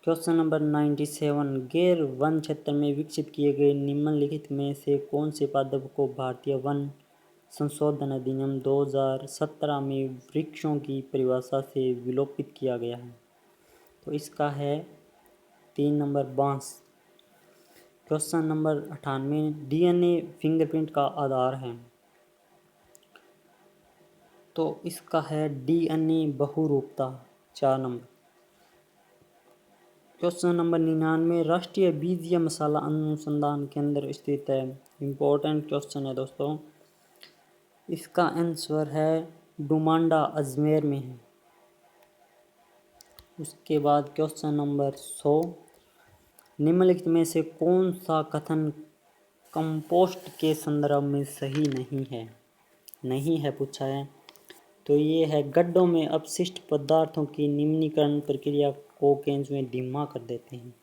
क्वेश्चन नंबर 97, गैर वन क्षेत्र में विकसित किए गए निम्नलिखित में से कौन से पादप को भारतीय वन संशोधन अधिनियम 2017 में वृक्षों की परिभाषा से विलोपित किया गया है। तो इसका है 3 नंबर, बांस। क्वेश्चन नंबर 98, DNA फिंगरप्रिंट का आधार है। तो इसका है DNA बहुरूपता, 4 नंबर। क्वेश्चन नंबर 99, राष्ट्रीय बीज या मसाला अनुसंधान केंद्र स्थित है। इम्पोर्टेंट क्वेश्चन है दोस्तों। इसका आंसर है डुमांडा, अजमेर में है। उसके बाद क्वेश्चन नंबर 100, निम्नलिखित में से कौन सा कथन कंपोस्ट के संदर्भ में सही नहीं है पूछा है। तो ये है गड्ढों में अपशिष्ट पदार्थों की निम्नीकरण प्रक्रिया को केंद्र में धीमा कर देते हैं।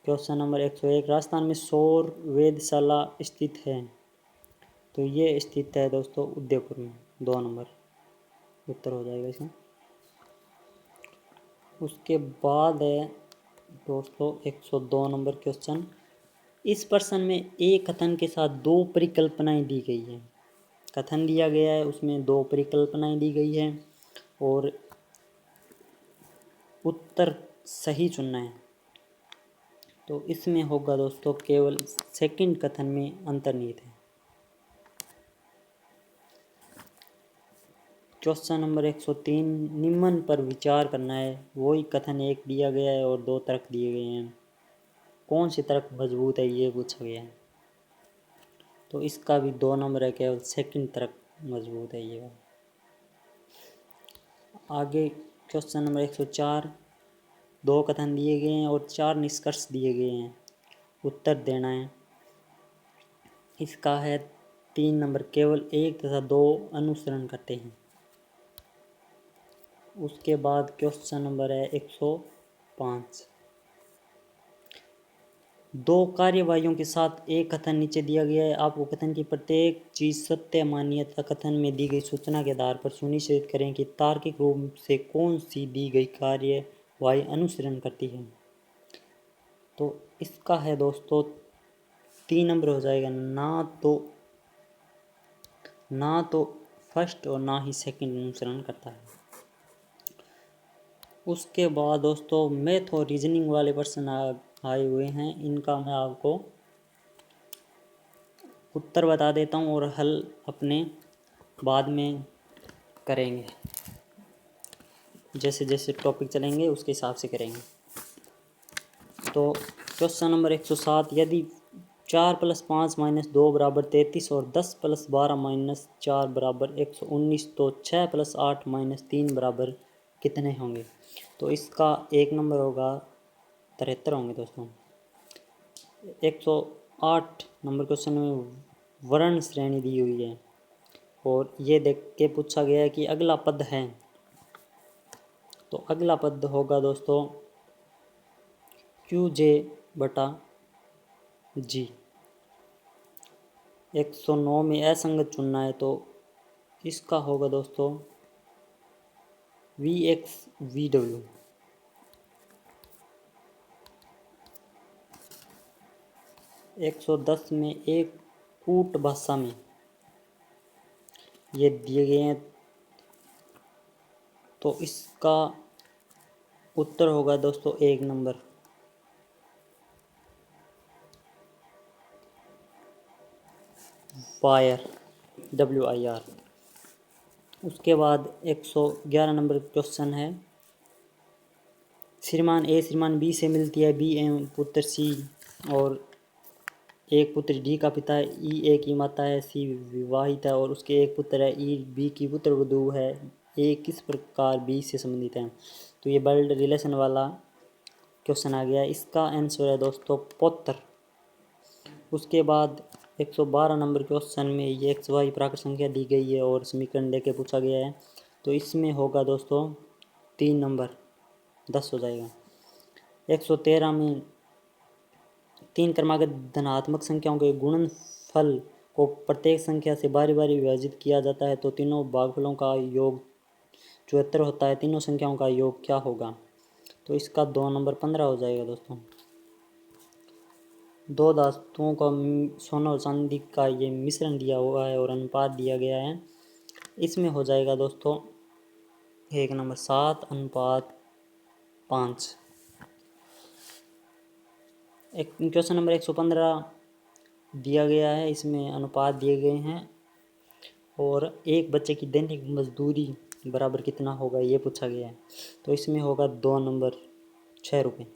क्वेश्चन नंबर 101, राजस्थान में सौर वेधशाला स्थित है। तो ये स्थित है दोस्तों उदयपुर में, 2 नंबर उत्तर हो जाएगा इसमें। उसके बाद है दोस्तों 102 नंबर क्वेश्चन, इस प्रश्न में एक कथन के साथ 2 परिकल्पनाएं दी गई है। कथन दिया गया है, उसमें 2 परिकल्पनाएं दी गई है और उत्तर सही चुनना है। तो इसमें होगा दोस्तों केवल सेकंड कथन में अंतर्निहित है। क्वेश्चन नंबर 103, निम्न पर विचार करना है। वही कथन एक दिया गया है और दो तर्क दिए गए हैं। कौन सी तर्क मजबूत है ये पूछा गया है। तो इसका भी 2 नंबर है, केवल सेकंड तर्क मजबूत है ये। आगे क्वेश्चन नंबर 104, 2 कथन दिए गए हैं और 4 निष्कर्ष दिए गए हैं, उत्तर देना है। इसका है 3 नंबर, केवल 1 तथा 2 अनुसरण करते हैं। उसके बाद क्वेश्चन नंबर है 105, 2 कार्यवाहियों के साथ एक कथन नीचे दिया गया है। आपको कथन की प्रत्येक चीज सत्य मानिए तथा कथन में दी गई सूचना के आधार पर सुनिश्चित करें कि तार्किक रूप से कौन सी दी गई कार्यवाही अनुसरण करती है। तो इसका है दोस्तों 3 नंबर हो जाएगा, ना तो फर्स्ट और ना ही सेकंड अनुसरण करता है। उसके बाद दोस्तों मैथ और रीजनिंग वाले प्रश्न आए हुए हैं, इनका मैं आपको उत्तर बता देता हूँ और हल अपने बाद में करेंगे। जैसे जैसे टॉपिक चलेंगे उसके हिसाब से करेंगे। तो क्वेश्चन नंबर 107, यदि 4 + 5 - 2 = 33 और 10 + 12 - 4 = 119, तो 6 + 8 - 3 बराबर कितने होंगे। तो इसका 1 नंबर होगा 73 होंगे दोस्तों। 108 नंबर क्वेश्चन में वर्ण श्रेणी दी हुई है और ये देख के पूछा गया है कि अगला पद है। तो अगला पद होगा दोस्तों QJ/G। 109 में असंगत चुनना है, तो इसका होगा दोस्तों VXVW। 110 में एक कूट भाषा में ये दिए गए हैं, तो इसका उत्तर होगा दोस्तों 1 नंबर वायर, WIR। उसके बाद 111 नंबर क्वेश्चन है, श्रीमान ए श्रीमान बी से मिलती है, बी एवं पुत्र सी और एक पुत्र डी का पिता है, ई ए की माता है, सी विवाहित है और उसके एक पुत्र है, ई बी की पुत्र वधू है, ए किस प्रकार बी से संबंधित है। तो ये ब्लड रिलेशन वाला क्वेश्चन आ गया। इसका आंसर है दोस्तों पुत्र। उसके बाद 112 नंबर क्वेश्चन में ये एक्स वाई प्राकृत संख्या दी गई है और समीकरण लेके पूछा गया है। तो इसमें होगा दोस्तों 3 नंबर, 10 हो जाएगा। 113 में 3 क्रमागत धनात्मक संख्याओं के गुणनफल को प्रत्येक संख्या से बारी बारी विभाजित किया जाता है, तो तीनों भागफलों का योग 74 होता है। तीनों संख्याओं का योग क्या होगा। तो इसका 2 नंबर 15 हो जाएगा दोस्तों। 2 धातुओं का सोना और चांदी का ये मिश्रण दिया हुआ है और अनुपात दिया गया है। इसमें हो जाएगा दोस्तों 1 नंबर 7:5। एक क्वेश्चन नंबर 115 दिया गया है, इसमें अनुपात दिए गए हैं और एक बच्चे की दैनिक मजदूरी बराबर कितना होगा ये पूछा गया है। तो इसमें होगा 2 नंबर 6 रुपये।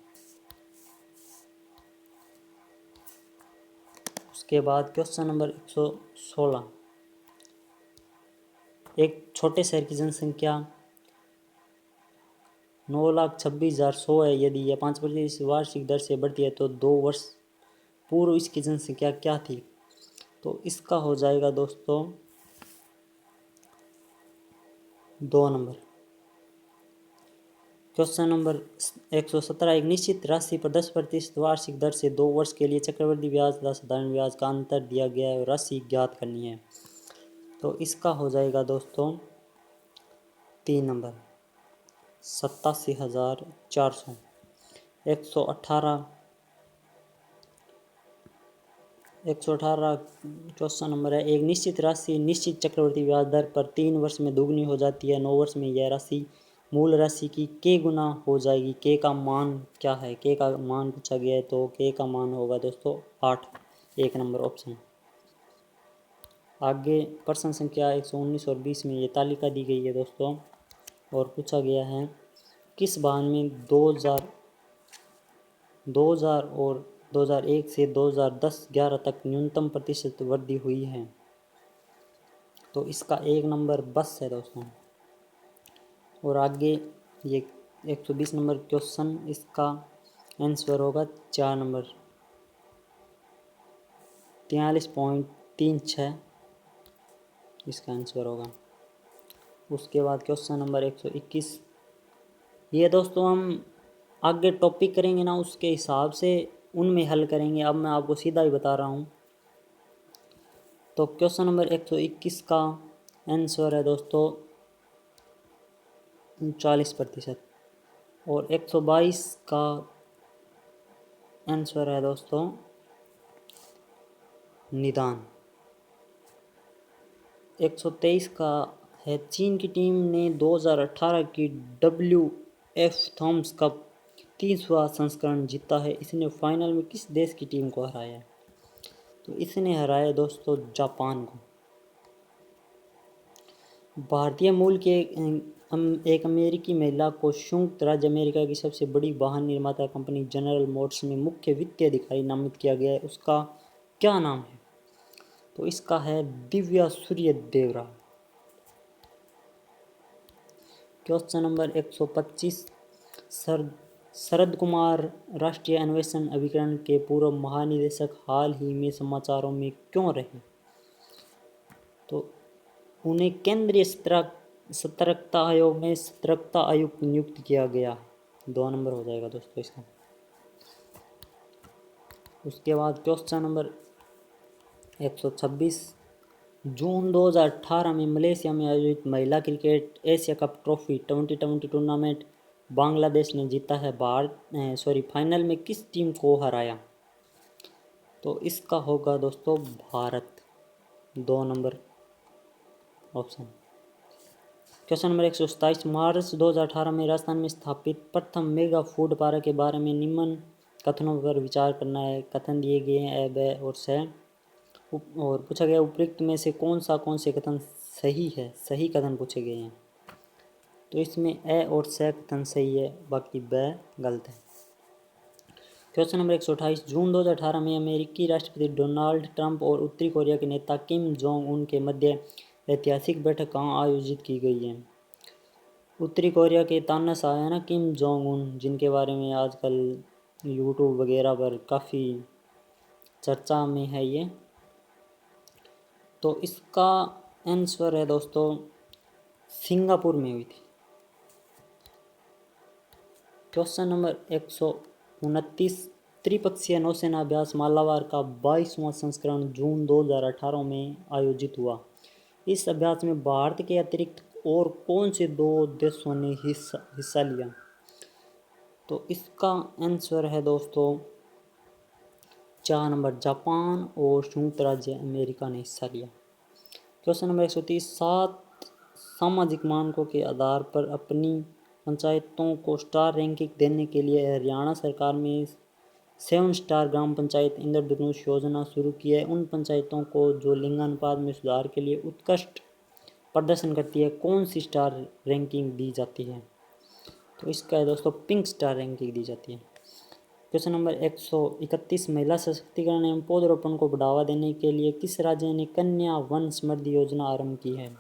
उसके बाद क्वेश्चन नंबर 116, एक छोटे शहर की जनसंख्या 9,26,100 है। यदि यह 5% वार्षिक दर से बढ़ती है तो 2 वर्ष पूर्व इसकी जनसंख्या क्या थी। तो इसका हो जाएगा दोस्तों 2 नंबर। क्वेश्चन नंबर 117, एक निश्चित राशि पर 10% वार्षिक दर से 2 वर्ष के लिए चक्रवृद्धि ब्याज तथा साधारण ब्याज का अंतर दिया गया है और राशि ज्ञात करनी है। तो इसका हो जाएगा दोस्तों 3 नंबर 87,400। 118 क्वेश्चन नंबर है, एक निश्चित राशि निश्चित चक्रवृद्धि ब्याज दर पर 3 वर्ष में दोगुनी हो जाती है, 9 वर्ष में यह राशि मूल राशि की के गुना हो जाएगी। के का मान क्या है, के का मान पूछा गया है, तो के का मान होगा दोस्तों 8, 1 नंबर ऑप्शन। आगे प्रश्न संख्या 119 और 20 में ये तालिका दी गई है दोस्तों, और पूछा गया है किस वाहन में 2000 और 2001 से 2010-11 तक न्यूनतम प्रतिशत वृद्धि हुई है। तो इसका 1 नंबर बस है दोस्तों। और आगे ये 120 नंबर क्वेश्चन, इसका आंसर होगा 4 नंबर 43.36 इसका आंसर होगा। उसके बाद क्वेश्चन नंबर 121, ये दोस्तों हम आगे टॉपिक करेंगे ना, उसके हिसाब से उनमें हल करेंगे। अब मैं आपको सीधा ही बता रहा हूँ। तो क्वेश्चन नंबर 121 का आंसर है दोस्तों 40%, और 122 का आंसर है दोस्तों निदान। 123 का है चीन की टीम ने 2018 की WF थॉमस कप 30वां संस्करण जीता है। इसने फाइनल में किस देश की टीम को हराया? तो इसने हराया दोस्तों जापान को। भारतीय मूल के एक अमेरिकी महिला को संयुक्त राज्य अमेरिका की सबसे बड़ी वाहन निर्माता कंपनी जनरल मोटर्स में मुख्य वित्तीय अधिकारी नामित किया गया है। उसका क्या नाम है? तो इसका है दिव्या सूर्य देवरा। क्वेश्चन नंबर 125, शरद कुमार राष्ट्रीय अन्वेषण अभिकरण के पूर्व महानिदेशक हाल ही में समाचारों में क्यों रहे? तो उन्हें केंद्रीय सतर्कता आयोग में सतर्कता आयुक्त नियुक्त किया गया। 2 नंबर हो जाएगा दोस्तों इसका। उसके बाद क्वेश्चन नंबर 126, जून 2018 में मलेशिया में आयोजित महिला cricket Asia cup trophy 2020 tournament Bangladesh ने जीता है। फाइनल में किस टीम को हराया? तो इसका होगा दोस्तों Bharat. 2 number option. Question number 127, मार्च 2018 में राजस्थान में स्थापित प्रथम मेगा फूड पार्क के बारे में निम्न कथनों पर विचार करना है। कथन दिए गए हैं ब और स, और पूछा गया उपयुक्त में से कौन से कथन सही है? सही कथन पूछे गए हैं। तो इसमें ए और स कथन सही है, बाकी ब गलत है। क्वेश्चन नंबर 128, जून 2018 में अमेरिकी राष्ट्रपति डोनाल्ड ट्रंप और उत्तरी कोरिया के नेता किम जोंग उन के मध्य ऐतिहासिक बैठक कहाँ आयोजित की गई है? उत्तरी कोरिया के तानाशाह है ना किम जोंग उन, जिनके बारे में आजकल यूट्यूब वगैरह पर काफ़ी चर्चा में है ये। तो इसका आंसर है दोस्तों सिंगापुर में हुई थी। क्वेश्चन नंबर 129, त्रिपक्षीय नौसेना अभ्यास मालाबार का 22वां संस्करण जून 2018 में आयोजित हुआ। इस अभ्यास में भारत के अतिरिक्त और कौन से 2 देशों ने हिस्सा लिया? तो इसका आंसर है दोस्तों 4 नंबर जापान और संयुक्त राज्य अमेरिका ने हिस्सा लिया। क्वेश्चन नंबर 130, 7 सामाजिक मानकों के आधार पर अपनी पंचायतों को स्टार रैंकिंग देने के लिए हरियाणा सरकार में 7 स्टार ग्राम पंचायत इंद्रधनुष योजना शुरू की है। उन पंचायतों को जो लिंगानुपात में सुधार के लिए उत्कृष्ट प्रदर्शन करती है, कौन सी स्टार रैंकिंग दी जाती है? तो इसका है दोस्तों पिंक स्टार रैंकिंग दी जाती है। क्वेश्चन नंबर 131, महिला सशक्तिकरण एवं पौधरोपण को बढ़ावा देने के लिए किस राज्य ने कन्या वन समृद्धि योजना आरंभ की है?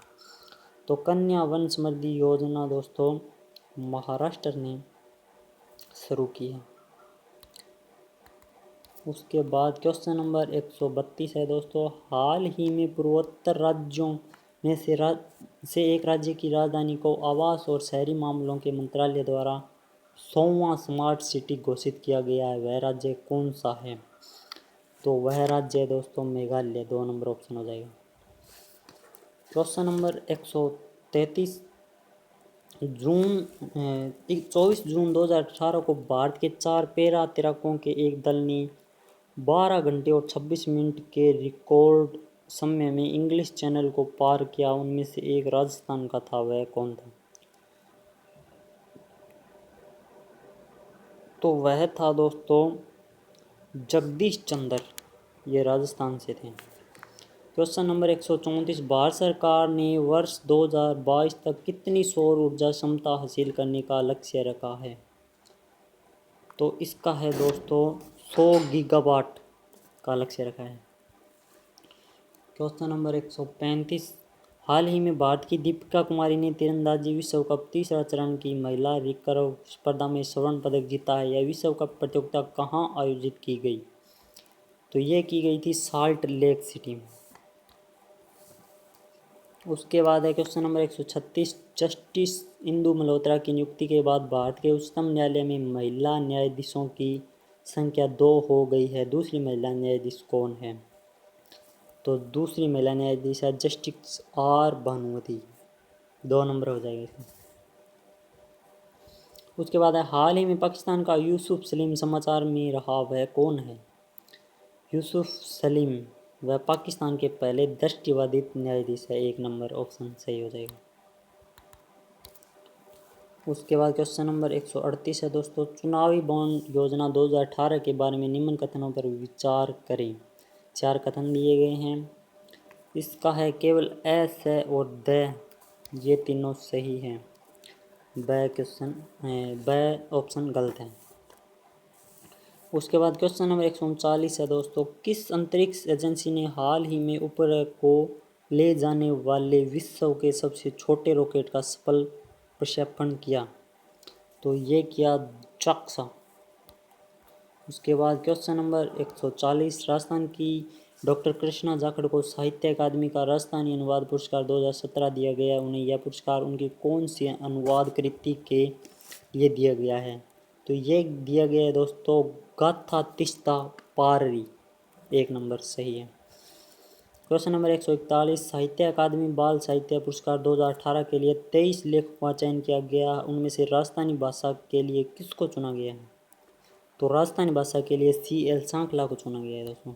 तो कन्या वन समृद्धि योजना दोस्तों महाराष्ट्र ने शुरू की है। उसके बाद क्वेश्चन नंबर 132 है दोस्तों, हाल ही में पूर्वोत्तर राज्यों में से एक राज्य की राजधानी को आवास और शहरी मामलों के मंत्रालय द्वारा 100वां स्मार्ट सिटी घोषित किया गया है। वह राज्य कौन सा है? तो वह राज्य है दोस्तों मेघालय। 2 नंबर ऑप्शन हो जाएगा। क्वेश्चन नंबर 133, 24 जून 2018 को भारत के 4 पैरा तैराकों के एक दल ने 12 घंटे और 26 मिनट के रिकॉर्ड समय में इंग्लिश चैनल को पार किया। उनमें से एक राजस्थान का था, वह कौन था? तो वह था दोस्तों जगदीश चंद्र, ये राजस्थान से थे। क्वेश्चन नंबर 134, भारत सरकार ने वर्ष 2022 तक कितनी सौर ऊर्जा क्षमता हासिल करने का लक्ष्य रखा है? तो इसका है दोस्तों 100 गीगावाट का लक्ष्य रखा है। क्वेश्चन नंबर 135, हाल ही में भारत की दीपिका कुमारी ने तीरंदाजी विश्व कप तीसरा चरण की महिला रिकर्व स्पर्धा में स्वर्ण पदक जीता है। यह विश्व कप प्रतियोगिता कहाँ आयोजित की गई? तो ये की गई थी साल्ट लेक सिटी में। उसके बाद है question number 136, justice Indu Malhotra की नियुक्ति के बाद भारत के उच्चतम न्यायालय में महिला न्यायाधीशों की संख्या 2 हो गई है। दूसरी महिला न्यायाधीश कौन है? तो दूसरी महिला न्यायाधीश है जस्टिस आर भानुमति, 2 नंबर हो जाएगा इसमें। उसके बाद है हाल ही में पाकिस्तान का यूसुफ सलीम समाचार में रहा, वह कौन है? यूसुफ सलीम वह पाकिस्तान के पहले दृष्टिबाधित न्यायाधीश है, 1 नंबर ऑप्शन सही हो जाएगा। उसके बाद क्वेश्चन नंबर 138 है दोस्तों, चुनावी बॉन्ड योजना 2018 के बारे में निम्न कथनों पर विचार करें। 4 कथन दिए गए हैं। इसका है केवल एस है और द, ये तीनों सही हैं। ब ऑप्शन गलत है। उसके बाद क्वेश्चन नंबर 139 है दोस्तों, किस अंतरिक्ष एजेंसी ने हाल ही में उपग्रह को ले जाने वाले विश्व के सबसे छोटे रॉकेट का सफल प्रक्षेपण किया? तो ये किया जाक्सा। उसके बाद क्वेश्चन नंबर 140, राजस्थान की डॉक्टर कृष्णा जाखड़ को साहित्य अकादमी का राजस्थानी अनुवाद पुरस्कार 2017 दिया गया। उन्हें यह पुरस्कार उनकी कौन सी अनुवाद कृति के लिए दिया गया है? तो ये दिया गया है दोस्तों गाथा तिस्ता पाररी, 1 नंबर सही है। क्वेश्चन नंबर 141, साहित्य अकादमी बाल साहित्य पुरस्कार 2018 के लिए 23 लेखकों का चयन किया गया। उनमें से राजस्थानी भाषा के लिए किसको चुना गया है? तो राजस्थानी भाषा के लिए CL सांकला को चुना गया है दोस्तों।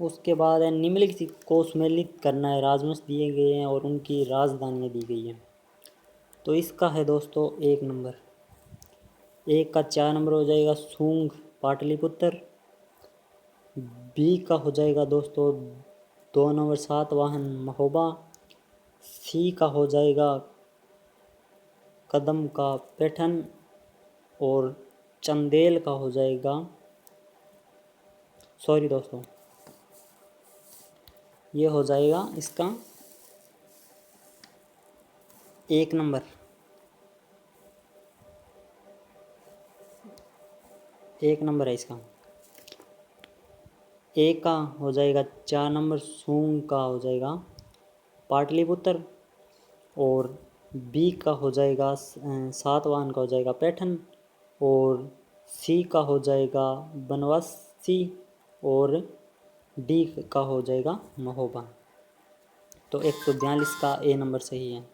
उसके बाद है निम्नलिखित को सम्मिलित करना है, राजवंश दिए गए हैं और उनकी राजधानियाँ दी गई हैं। तो इसका है दोस्तों 1 नंबर, 1 का 4 नंबर हो जाएगा सूंग पाटलिपुत्र। बी का हो जाएगा दोस्तों 2 नंबर सातवाहन महोबा। सी का हो जाएगा कदम का पैठन और चंदेल का हो जाएगा, सॉरी दोस्तों, ये हो जाएगा इसका 1 नंबर, 1 नंबर है इसका। ए का हो जाएगा 4 नंबर, सूंग का हो जाएगा पाटलिपुत्र और बी का हो जाएगा सातवाहन का हो जाएगा पैठन और सी का हो जाएगा बनवासी और डी का हो जाएगा महोबा। तो 142 का ए नंबर सही है।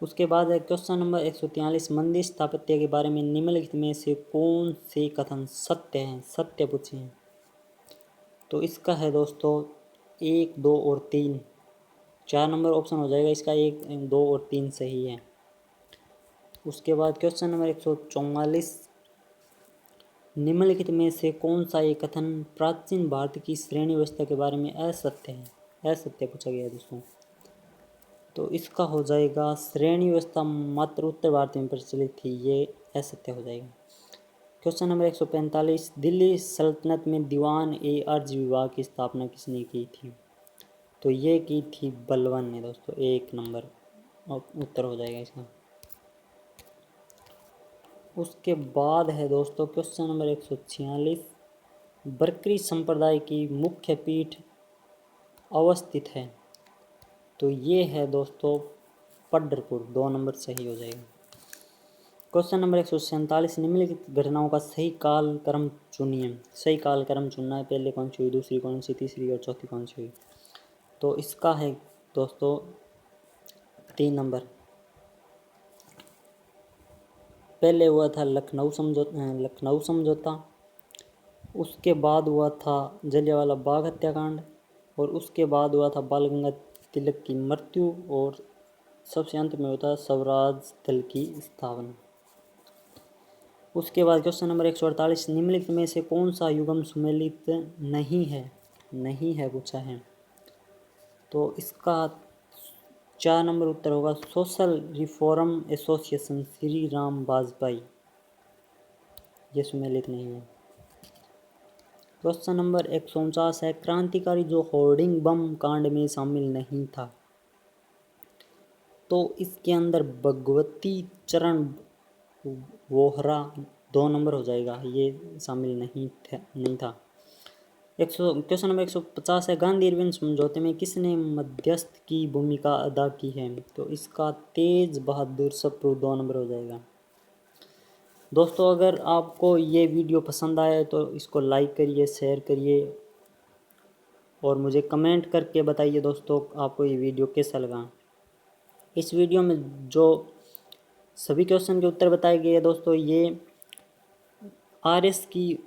उसके बाद है क्वेश्चन नंबर 143, मंदिर स्थापत्य के बारे में निम्नलिखित में से कौन से कथन सत्य हैं? सत्य पूछे हैं। तो इसका है दोस्तों 1, 2 और 3, 4 नंबर ऑप्शन हो जाएगा इसका, 1, 2 और 3 सही है। उसके बाद क्वेश्चन नंबर 144, निम्नलिखित में से कौन सा एक कथन प्राचीन भारत की श्रेणी व्यवस्था के बारे में असत्य है? असत्य पूछा गया है दोस्तों। तो इसका हो जाएगा श्रेणी व्यवस्था मात्र उत्तर भारत में प्रचलित थी, ये असत्य हो जाएगा। क्वेश्चन नंबर 145, दिल्ली सल्तनत में दीवान ए अर्ज विभाग की स्थापना किसने की थी? तो ये की थी बलबन ने दोस्तों, 1 नंबर उत्तर हो जाएगा इसका। उसके बाद है दोस्तों क्वेश्चन नंबर 146, बरकरी संप्रदाय की मुख्य पीठ अवस्थित है? तो ये है दोस्तों पंढरपुर, 2 नंबर सही हो जाएगा। क्वेश्चन नंबर 147, निम्नलिखित घटनाओं का सही काल क्रम चुनिए। सही काल क्रम चुनना है, पहले कौन सी हुई, दूसरी कौन सी, तीसरी और चौथी कौन सी हुई? तो इसका है दोस्तों 3 नंबर, पहले हुआ था लखनऊ समझौता, उसके बाद हुआ था जलियांवाला बाग हत्याकांड और उसके बाद हुआ था बाल गंगाधर तिलक की मृत्यु और सबसे अंत में होता है स्वराज दल की स्थापना। उसके बाद क्वेश्चन नंबर 148, निम्नलिखित में से कौन सा युग्म सुमेलित नहीं है पूछा है। तो इसका 4 नंबर उत्तर होगा social reform association Shri Ram Vajpayee, ये सुमेलित नहीं है। क्वेश्चन नंबर 149 है, क्रांतिकारी जो होर्डिंग बम कांड में शामिल नहीं था। तो इसके अंदर भगवती चरण वोहरा 2 नंबर हो जाएगा, ये शामिल नहीं था। क्वेश्चन नंबर 150 है, गांधी इरविन समझौते में किसने मध्यस्थ की भूमिका अदा की है। तो इसका तेज बहादुर सप्रू 2 नंबर हो जाएगा। दोस्तों अगर आपको ये वीडियो पसंद आया तो इसको लाइक करिए, शेयर करिए और मुझे कमेंट करके बताइए दोस्तों आपको ये वीडियो कैसा लगा। इस वीडियो में जो सभी क्वेश्चन के उत्तर बताए गए हैं दोस्तों, ये आरएस की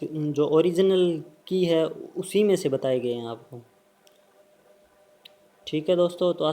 जो ओरिजिनल की है उसी में से बताए गए हैं आपको। ठीक है दोस्तों, तो